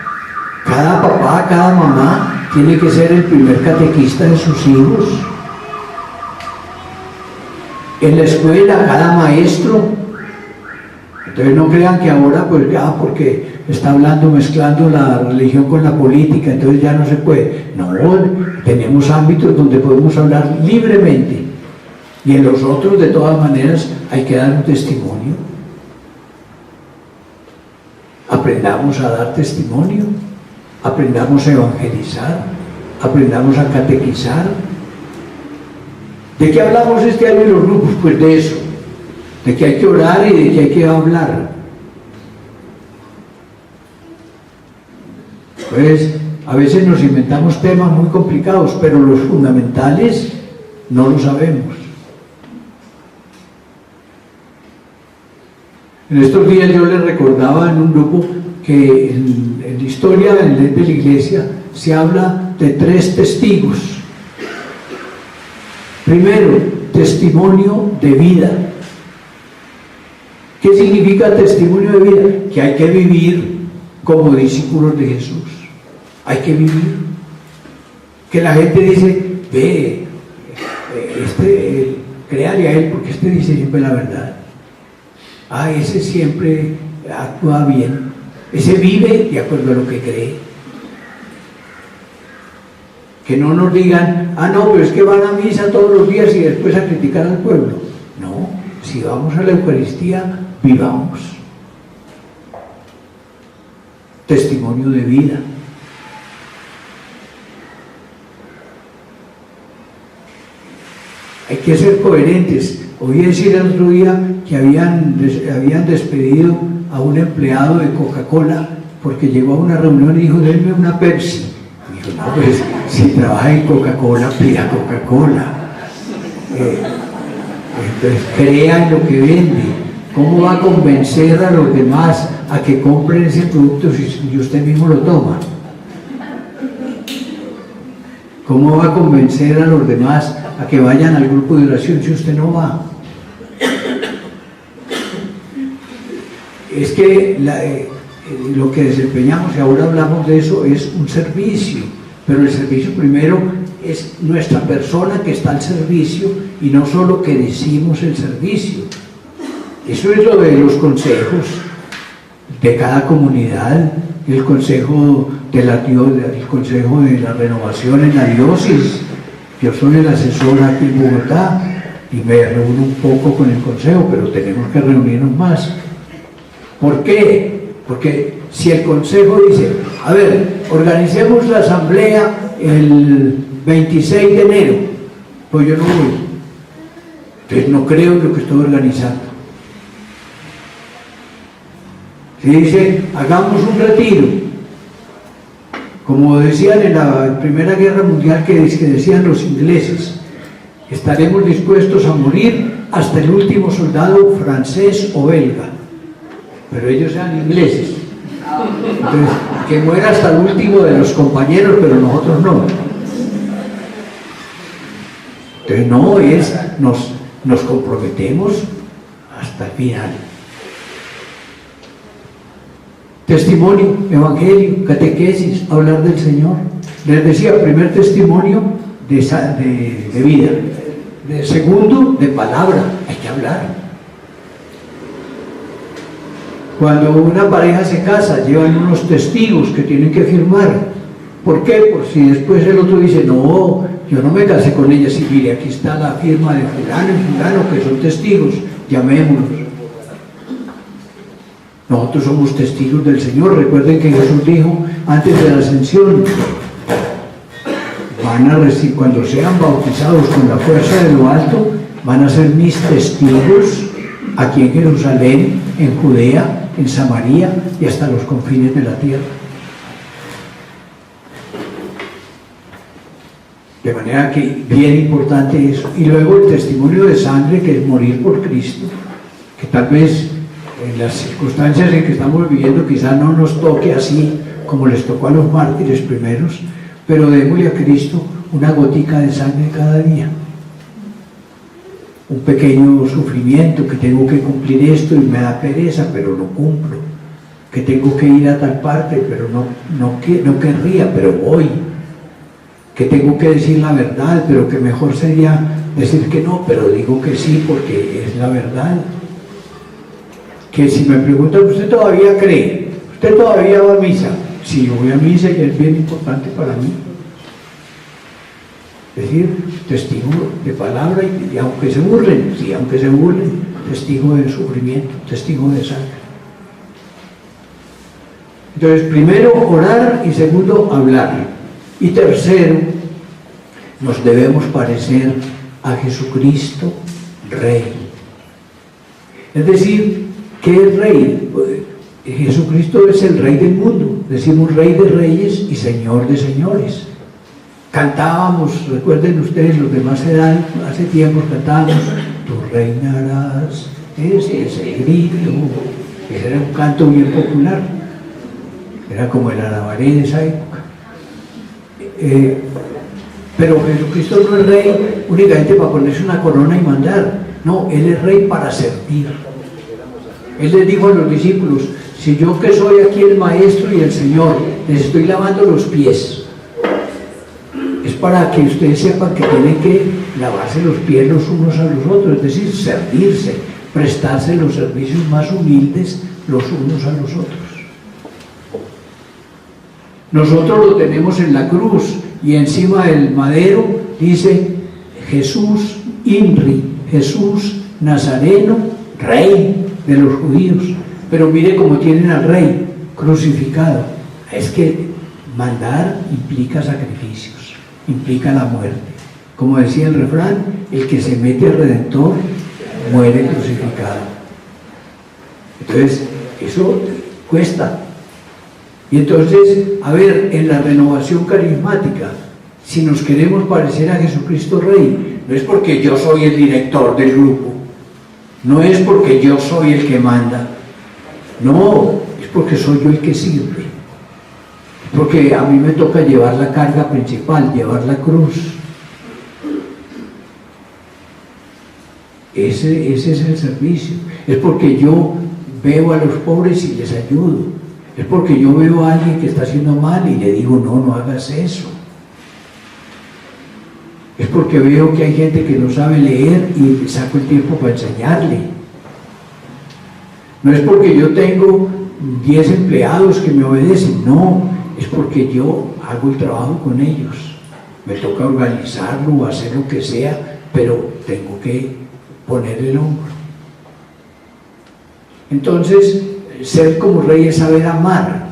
cada papá, cada mamá tiene que ser el primer catequista de sus hijos. En la escuela, cada maestro. Entonces no crean que ahora, pues ya porque está hablando, mezclando la religión con la política, entonces ya no se puede. No, tenemos ámbitos donde podemos hablar libremente. Y en los otros, de todas maneras, hay que dar un testimonio. Aprendamos a dar testimonio, aprendamos a evangelizar, aprendamos a catequizar. ¿De qué hablamos este año en los grupos? Pues de eso, de que hay que orar y de que hay que hablar. Pues a veces nos inventamos temas muy complicados, pero los fundamentales no lo sabemos. En estos días yo les recordaba en un grupo que en la historia de la Iglesia se habla de 3 testigos. Primero, testimonio de vida. ¿Qué significa testimonio de vida? Que hay que vivir como discípulos de Jesús. Hay que vivir. Que la gente dice, ve, créale a él porque este dice siempre la verdad. Ah, ese siempre actúa bien. Ese vive de acuerdo a lo que cree. Que no nos digan, ah, no, pero es que van a misa todos los días y después a criticar al pueblo. No, si vamos a la Eucaristía, vivamos. Testimonio de vida. Hay que ser coherentes. Oí decir el otro día que habían despedido a un empleado de Coca-Cola porque llegó a una reunión y dijo, denme una Pepsi. Y dijo, no, pues si trabaja en Coca-Cola, pida Coca-Cola. Entonces crea en lo que vende. ¿Cómo va a convencer a los demás a que compren ese producto si usted mismo lo toma? ¿Cómo va a convencer a los demás a que vayan al grupo de oración si usted no va? Es que lo que desempeñamos, y ahora hablamos de eso, es un servicio, pero el servicio primero es nuestra persona que está al servicio y no solo que decimos el servicio. Eso es lo de los consejos de cada comunidad, el consejo de el consejo de la renovación en la diócesis. Yo soy el asesor aquí en Bogotá y me reúno un poco con el consejo, pero tenemos que reunirnos más. ¿Por qué? Porque si el consejo dice, a ver, organicemos la asamblea el 26 de enero, pues yo no voy. Entonces no creo en lo que estoy organizando. Si dice, hagamos un retiro, como decían en la Primera Guerra Mundial, que decían los ingleses, estaremos dispuestos a morir hasta el último soldado francés o belga, pero ellos eran ingleses. Entonces, que muera hasta el último de los compañeros, pero nosotros no. Entonces no, nos comprometemos hasta el final. Testimonio, evangelio, catequesis, hablar del Señor. Les decía, primer testimonio de vida. Segundo, de palabra, hay que hablar. Cuando una pareja se casa, llevan unos testigos que tienen que firmar. ¿Por qué? Por si después el otro dice, no, yo no me casé con ella. Sí, mire, aquí está la firma de fulano y fulano, que son testigos, llamémoslos. Nosotros somos testigos del Señor. Recuerden que Jesús dijo antes de la ascensión, cuando sean bautizados con la fuerza de lo alto, van a ser mis testigos aquí en Jerusalén, en Judea, en Samaria y hasta los confines de la tierra. De manera que bien importante eso. Y luego el testimonio de sangre, que es morir por Cristo, que tal vez en las circunstancias en que estamos viviendo quizás no nos toque así como les tocó a los mártires primeros, pero démosle a Cristo una gotica de sangre cada día. Un pequeño sufrimiento, que tengo que cumplir esto y me da pereza, pero lo cumplo. Que tengo que ir a tal parte, pero no querría, pero voy. Que tengo que decir la verdad, pero que mejor sería decir que no, pero digo que sí porque es la verdad. Que si me preguntan, ¿usted todavía cree? ¿Usted todavía va a misa? Sí, yo voy a misa y es bien importante para mí. Es decir, testigo de palabra y aunque se burlen, sí, aunque se burlen, testigo de sufrimiento, testigo de sangre. Entonces, primero orar y segundo hablar. Y tercero, nos debemos parecer a Jesucristo, Rey. Es decir, ¿qué es Rey? Jesucristo es el Rey del mundo. Decimos Rey de Reyes y Señor de Señores. Cantábamos, recuerden ustedes, los de más edad, hace tiempo cantábamos, tú reinarás, ese es el grito. Ese era un canto bien popular, era como el alabaré de esa época. Pero Jesucristo no es Rey únicamente para ponerse una corona y mandar, no, Él es Rey para servir. Él les dijo a los discípulos, si yo que soy aquí el Maestro y el Señor, les estoy lavando los pies, es para que ustedes sepan que tienen que lavarse los pies los unos a los otros, es decir, servirse, prestarse los servicios más humildes los unos a los otros. Nosotros lo tenemos en la cruz y encima del madero dice Jesús Inri, Jesús Nazareno, Rey de los judíos. Pero mire cómo tienen al Rey crucificado. Es que mandar implica sacrificios, implica la muerte. Como decía el refrán, el que se mete al Redentor muere crucificado. Entonces, eso cuesta. Y entonces, a ver, en la renovación carismática, si nos queremos parecer a Jesucristo Rey, no es porque yo soy el director del grupo, no es porque yo soy el que manda, no, es porque soy yo el que sirve, porque a mí me toca llevar la carga principal, llevar la cruz. Ese es el servicio. Es porque yo veo a los pobres y les ayudo. Es porque yo veo a alguien que está haciendo mal y le digo, no, no hagas eso. Es porque veo que hay gente que no sabe leer y saco el tiempo para enseñarle. No es porque yo tengo 10 empleados que me obedecen, no, es porque yo hago el trabajo con ellos. Me toca organizarlo o hacer lo que sea, pero tengo que ponerle el hombro. Entonces, ser como rey es saber amar.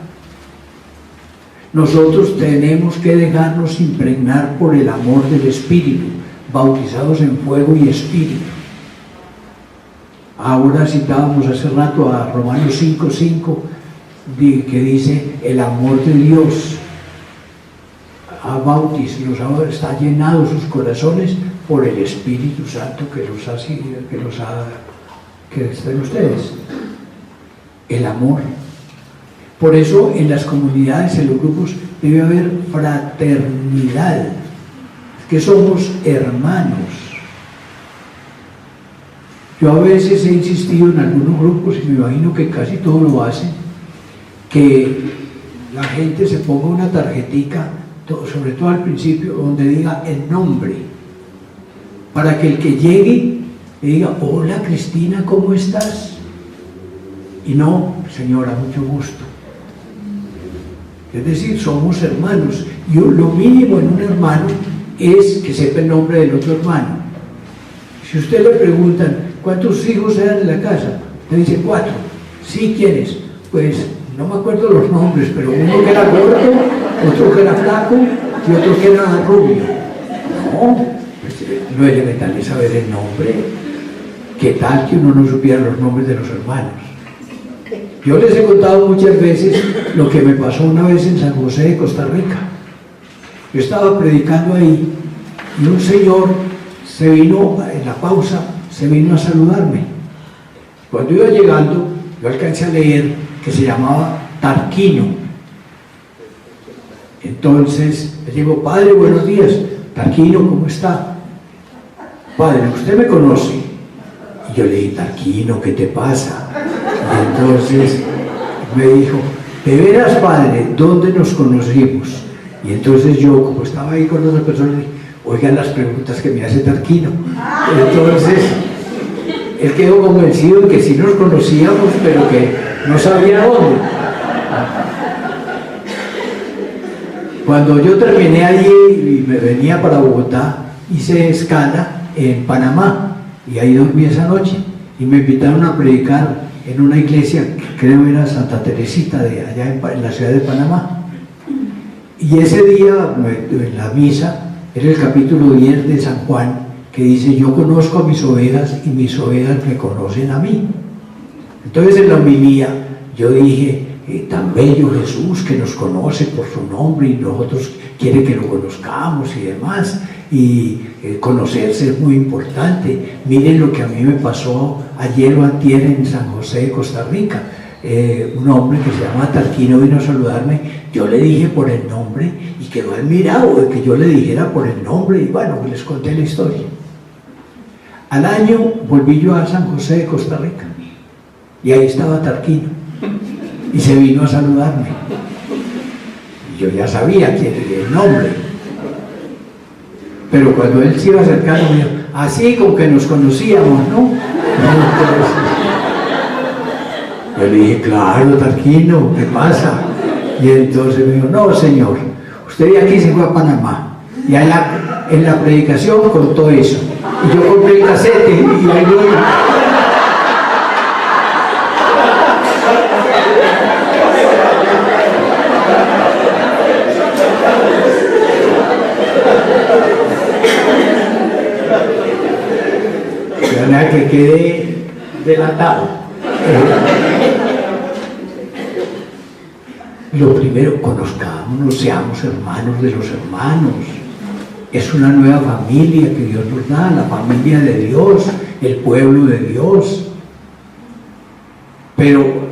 Nosotros tenemos que dejarnos impregnar por el amor del Espíritu, bautizados en fuego y Espíritu. Ahora citábamos hace rato a Romanos 5:5, que dice: el amor de Dios está llenado sus corazones por el Espíritu Santo que está en ustedes. El amor. Por eso en las comunidades, en los grupos, debe haber fraternidad, que somos hermanos. Yo a veces he insistido en algunos grupos, y me imagino que casi todos lo hacen, que la gente se ponga una tarjetica, sobre todo al principio, donde diga el nombre, para que el que llegue le diga: hola Cristina, ¿cómo estás? Y no: señora, mucho gusto. Es decir, somos hermanos, y lo mínimo en un hermano es que sepa el nombre del otro hermano. Si usted le preguntan: ¿cuántos hijos eran en la casa? Le dice: 4. ¿Sí? ¿Quiénes? Pues no me acuerdo los nombres, pero uno que era gordo, otro que era flaco y otro que era rubio. No, pues, lo elemental es saber el nombre. ¿Qué tal que uno no supiera los nombres de los hermanos? Yo les he contado muchas veces lo que me pasó una vez en San José de Costa Rica. Yo estaba predicando ahí y un señor se vino, en la pausa, se vino a saludarme. Cuando iba llegando, yo alcancé a leer que se llamaba Tarquino. Entonces le digo: padre, buenos días. Tarquino, ¿cómo está? Padre, ¿usted me conoce? Y yo le dije: Tarquino, ¿qué te pasa? Y entonces me dijo: ¿de veras, padre? ¿Dónde nos conocimos? Y entonces yo, como estaba ahí con otras personas, dije: oigan las preguntas que me hace Tarquino. Entonces él quedó convencido de que sí nos conocíamos, pero que no sabía dónde. Cuando yo terminé allí y me venía para Bogotá, hice escala en Panamá y ahí dormí esa noche, y me invitaron a predicar en una iglesia que creo era Santa Teresita, de allá en la ciudad de Panamá. Y ese día, en la misa, era el capítulo 10 de San Juan, que dice: yo conozco a mis ovejas y mis ovejas me conocen a mí. Entonces en la homilía yo dije: tan bello Jesús, que nos conoce por su nombre y nosotros quiere que lo conozcamos y demás, y conocerse es muy importante. Miren lo que a mí me pasó ayer o antier en San José de Costa Rica. Un hombre que se llama Tarquino vino a saludarme, yo le dije por el nombre y quedó admirado de que yo le dijera por el nombre, y bueno, les conté la historia. Al año volví yo a San José de Costa Rica y ahí estaba Tarquino y se vino a saludarme. Y yo ya sabía quién era el nombre, pero cuando él se iba acercando me dijo: así como que nos conocíamos, ¿no? Yo le dije: claro, Tarquino, ¿qué pasa? Y entonces me dijo: no, señor, usted de aquí se fue a Panamá, y en la predicación contó eso, y yo compré el casete y ahí voy. Que quede delatado. Lo primero, conozcámonos, seamos hermanos de los hermanos. Es una nueva familia que Dios nos da, la familia de Dios, el pueblo de Dios. Pero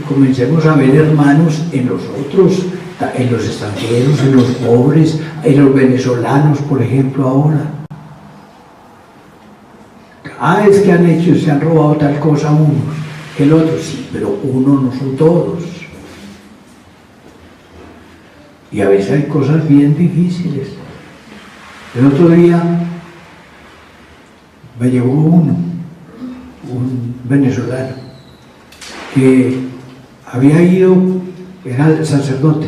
comencemos a ver hermanos en los otros, en los extranjeros, en los pobres, en los venezolanos, por ejemplo, ahora. Es que han hecho, se han robado tal cosa unos, que el otro, sí, pero uno no son todos. Y a veces hay cosas bien difíciles. El otro día me llegó un venezolano que había ido, era el sacerdote,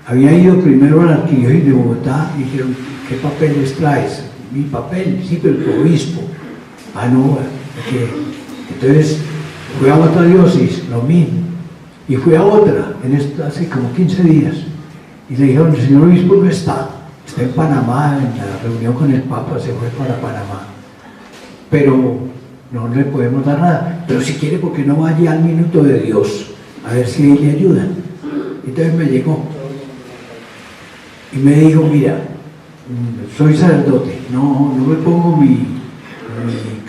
había ido primero a la arquidiócesis de Bogotá y dijeron, ¿qué papeles traes? Mi papel, sí, pero el obispo. Ah, no, entonces fui a otra diócesis, lo mismo, y fui a otra, hace como 15 días, y le dijeron, el señor obispo no está en Panamá, en la reunión con el Papa, se fue para Panamá, pero no le podemos dar nada, pero si quiere, porque no vaya al minuto de Dios, a ver si él le ayuda. Entonces me llegó y me dijo, mira, soy sacerdote, no me pongo mi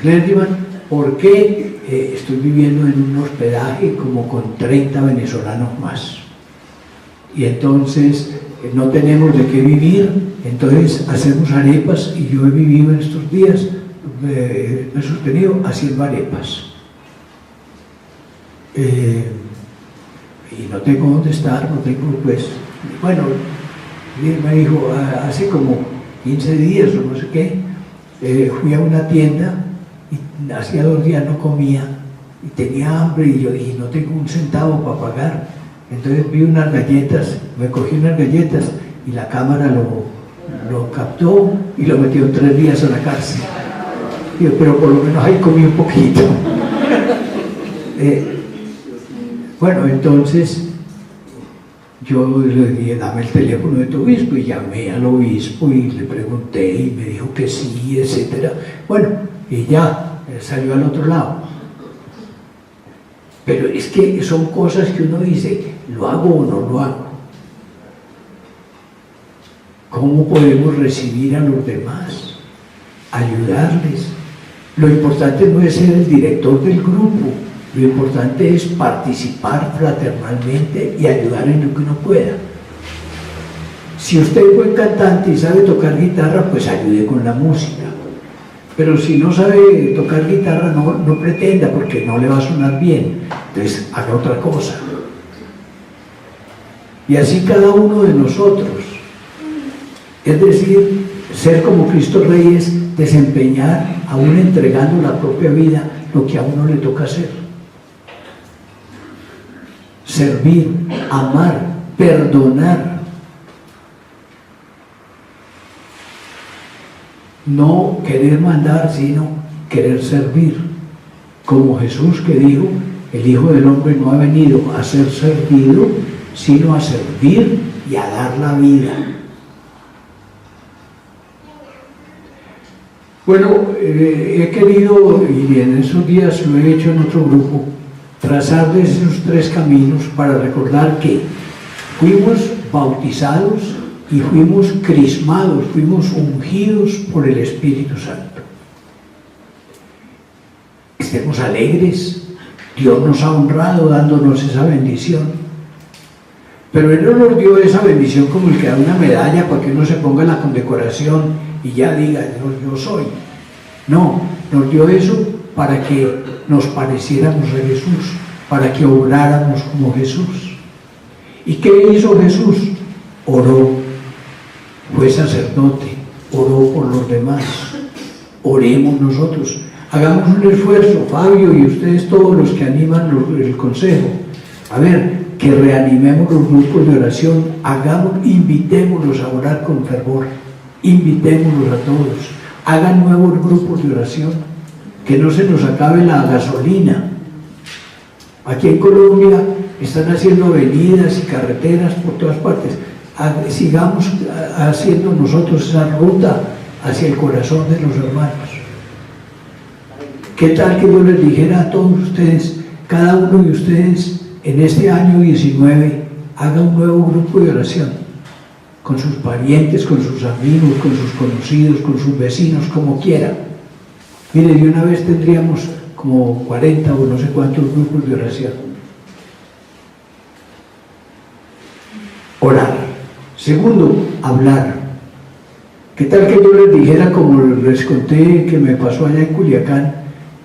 clergyman porque estoy viviendo en un hospedaje como con 30 venezolanos más y entonces no tenemos de qué vivir, entonces hacemos arepas y yo he vivido en estos días, me he sostenido haciendo arepas y no tengo dónde estar, no tengo pues, bueno, me dijo, hace como 15 días o no sé qué, fui a una tienda y hacía 2 días no comía y tenía hambre y yo dije, no tengo un centavo para pagar. Entonces vi unas galletas, me cogí unas galletas y la cámara lo captó y lo metió 3 días a la cárcel. Digo, pero por lo menos ahí comí un poquito. Bueno, entonces yo le dije, dame el teléfono de tu obispo, y llamé al obispo y le pregunté y me dijo que sí, etcétera. Bueno, y ya salió al otro lado. Pero es que son cosas que uno dice, ¿lo hago o no lo hago? ¿Cómo podemos recibir a los demás? Ayudarles. Lo importante no es ser el director del grupo, lo importante es participar fraternalmente y ayudar en lo que uno pueda. Si usted es buen cantante y sabe tocar guitarra, pues ayude con la música. Pero si no sabe tocar guitarra, no pretenda, porque no le va a sonar bien. Entonces, haga otra cosa. Y así cada uno de nosotros. Es decir, ser como Cristo Rey es desempeñar, aún entregando la propia vida, lo que a uno le toca hacer. Servir, amar, perdonar. No querer mandar, sino querer servir. Como Jesús, que dijo, el Hijo del Hombre no ha venido a ser servido, sino a servir y a dar la vida. Bueno, he querido, y en esos días lo he hecho en otro grupo, trazarles esos 3 caminos para recordar que fuimos bautizados y fuimos crismados, fuimos ungidos por el Espíritu Santo. Estemos alegres, Dios nos ha honrado dándonos esa bendición, pero Él no nos dio esa bendición como el que da una medalla para que uno se ponga en la condecoración y ya diga, yo soy. No, nos dio eso para que nos pareciéramos a Jesús, para que obráramos como Jesús. ¿Y qué hizo Jesús? Oró, fue sacerdote, oró por los demás. Oremos nosotros, hagamos un esfuerzo, Fabio y ustedes todos los que animan el consejo. A ver, que reanimemos los grupos de oración, invitémoslos a orar con fervor, invitémoslos a todos, hagan nuevos grupos de oración, que no se nos acabe la gasolina. Aquí en Colombia están haciendo avenidas y carreteras por todas partes. Sigamos haciendo nosotros esa ruta hacia el corazón de los hermanos. ¿Qué tal que yo les dijera a todos ustedes, cada uno de ustedes en este año 19 haga un nuevo grupo de oración, con sus parientes, con sus amigos, con sus conocidos, con sus vecinos, como quiera? Mire, de una vez tendríamos como 40 o no sé cuántos grupos de oración. Orar. Segundo, hablar. ¿Qué tal que yo les dijera, como les conté que me pasó allá en Culiacán,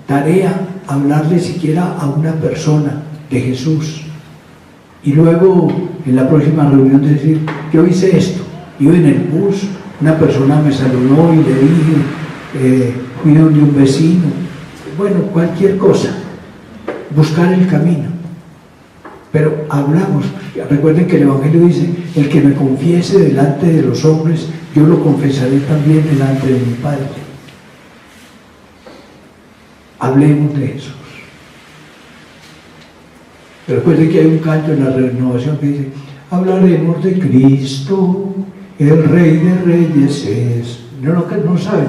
tarea, hablarle siquiera a una persona de Jesús? Y luego, en la próxima reunión, decir, yo hice esto, iba en el bus una persona me saludó y le dije, fui donde un vecino, bueno, cualquier cosa, buscar el camino. Pero hablamos, recuerden que el Evangelio dice, el que me confiese delante de los hombres, yo lo confesaré también delante de mi Padre. Hablemos de Jesús. Recuerden que hay un canto en la Renovación que dice, hablaremos de Cristo, el Rey de Reyes es. No saben,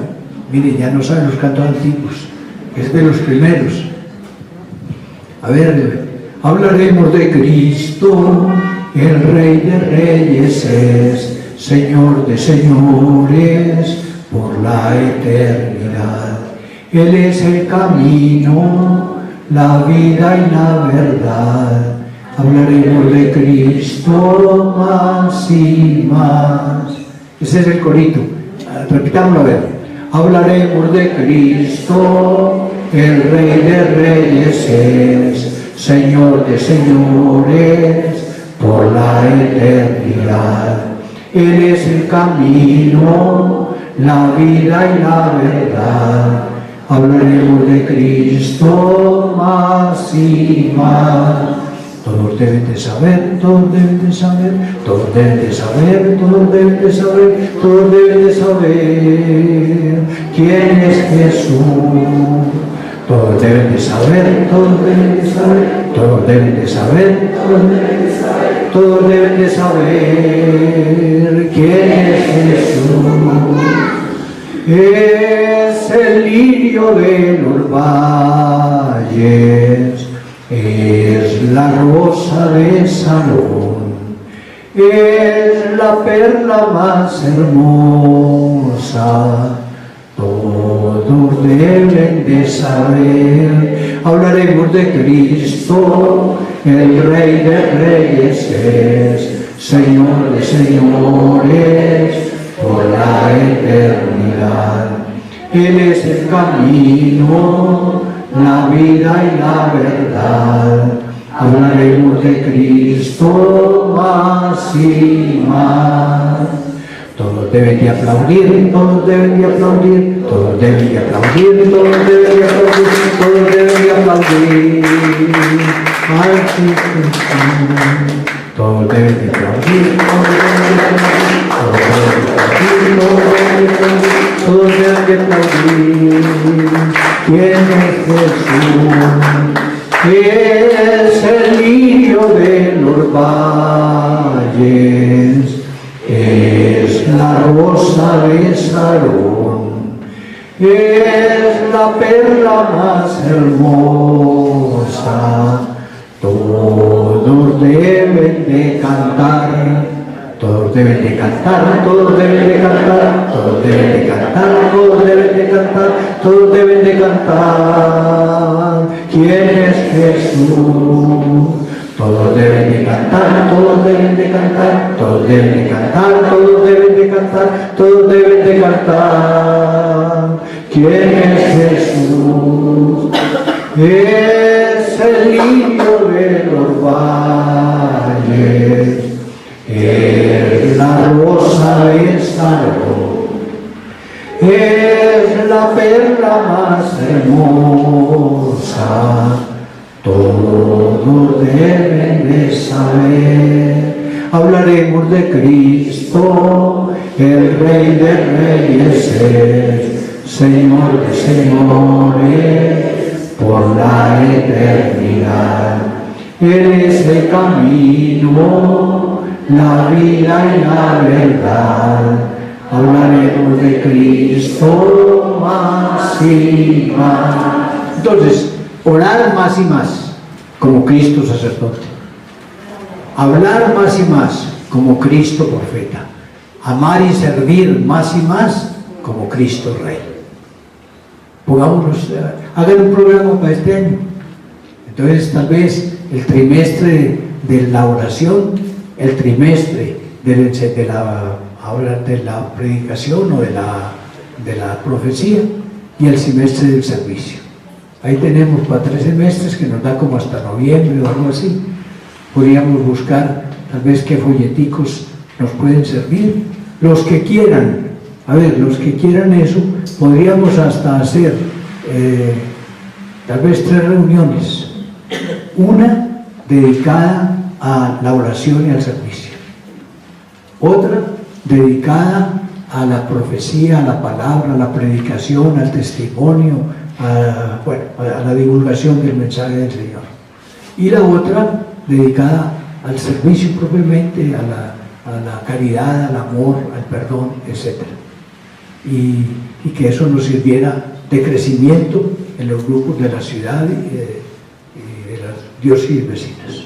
miren, ya no saben los cantos antiguos, es de los primeros. A ver, hablaremos de Cristo, el Rey de Reyes es, Señor de señores, por la eternidad. Él es el camino, la vida y la verdad. Hablaremos de Cristo más y más. Ese es el corito. Repitámoslo a ver. Hablaremos de Cristo, el Rey de Reyes es, Señor de señores, por la eternidad. Él es el camino, la vida y la verdad. Hablaremos de Cristo más y más. Todos deben de saber, todos deben de saber, todos deben de saber, todos deben de saber, todos deben de saber quién es Jesús. Todos deben de saber, todos deben de saber, todos deben de saber, todos deben de saber, todos deben de saber quién es Jesús. Es el lirio de los valles, es la rosa de Sarón, es la perla más hermosa. Todos deben de saber, hablaremos de Cristo, el Rey de Reyes es, Señor de señores, por la eternidad. Él es el camino, la vida y la verdad. Hablaremos de Cristo más y más. Todos deben de aplaudir, todos deben de aplaudir, todos deben de aplaudir, todos deben de aplaudir, todos deben de aplaudir. Ay, Jesús. Todos deben de aplaudir, todos deben de aplaudir, todos deben de aplaudir. ¿Quién es Jesús? Es el lirio de los valles, es la rosa de Sarón, es la perla más hermosa. Todos deben de cantar, todos deben de cantar, todos deben de cantar, todos deben de cantar, todos deben de cantar, todos deben de cantar. ¿Quién es Jesús? Todos deben de cantar, todos deben de cantar, todos deben de cantar, todos deben de cantar, todos deben de cantar. ¿Quién es Jesús? Es el lirio de los valles, es la rosa de Sarón, es la perla más hermosa. Todos deben de saber, hablaremos de Cristo, el Rey de Reyes es, Señor de señores, por la eternidad. Él es el camino, la vida y la verdad. Hablaremos de Cristo más y más. Entonces, orar más y más, como Cristo sacerdote. Hablar más y más, como Cristo profeta. Amar y servir más y más, como Cristo Rey. Pongámonos, hagan un programa para este año. Entonces, tal vez el trimestre de la oración, el trimestre de la predicación o de la profecía y el semestre del servicio. Ahí tenemos para 3 semestres que nos da como hasta noviembre o algo así. Podríamos buscar tal vez qué folleticos nos pueden servir. Los que quieran A ver, los que quieran eso, podríamos hasta hacer tal vez 3 reuniones. Una dedicada a la oración y al servicio. Otra dedicada a la profecía, a la palabra, a la predicación, al testimonio, a la divulgación del mensaje del Señor. Y la otra dedicada al servicio propiamente, a la caridad, al amor, al perdón, etc. Y que eso nos sirviera de crecimiento en los grupos de la ciudad y de las diócesis vecinas.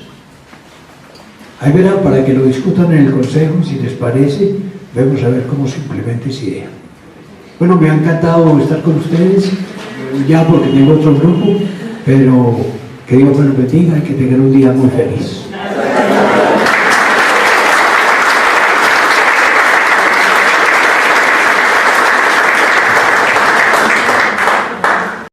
Ahí verán, para que lo discutan en el consejo, si les parece, vamos a ver cómo se implementa esa idea. Bueno, me ha encantado estar con ustedes, ya porque tengo otro grupo, pero que Dios me los bendiga y que tengan un día muy feliz.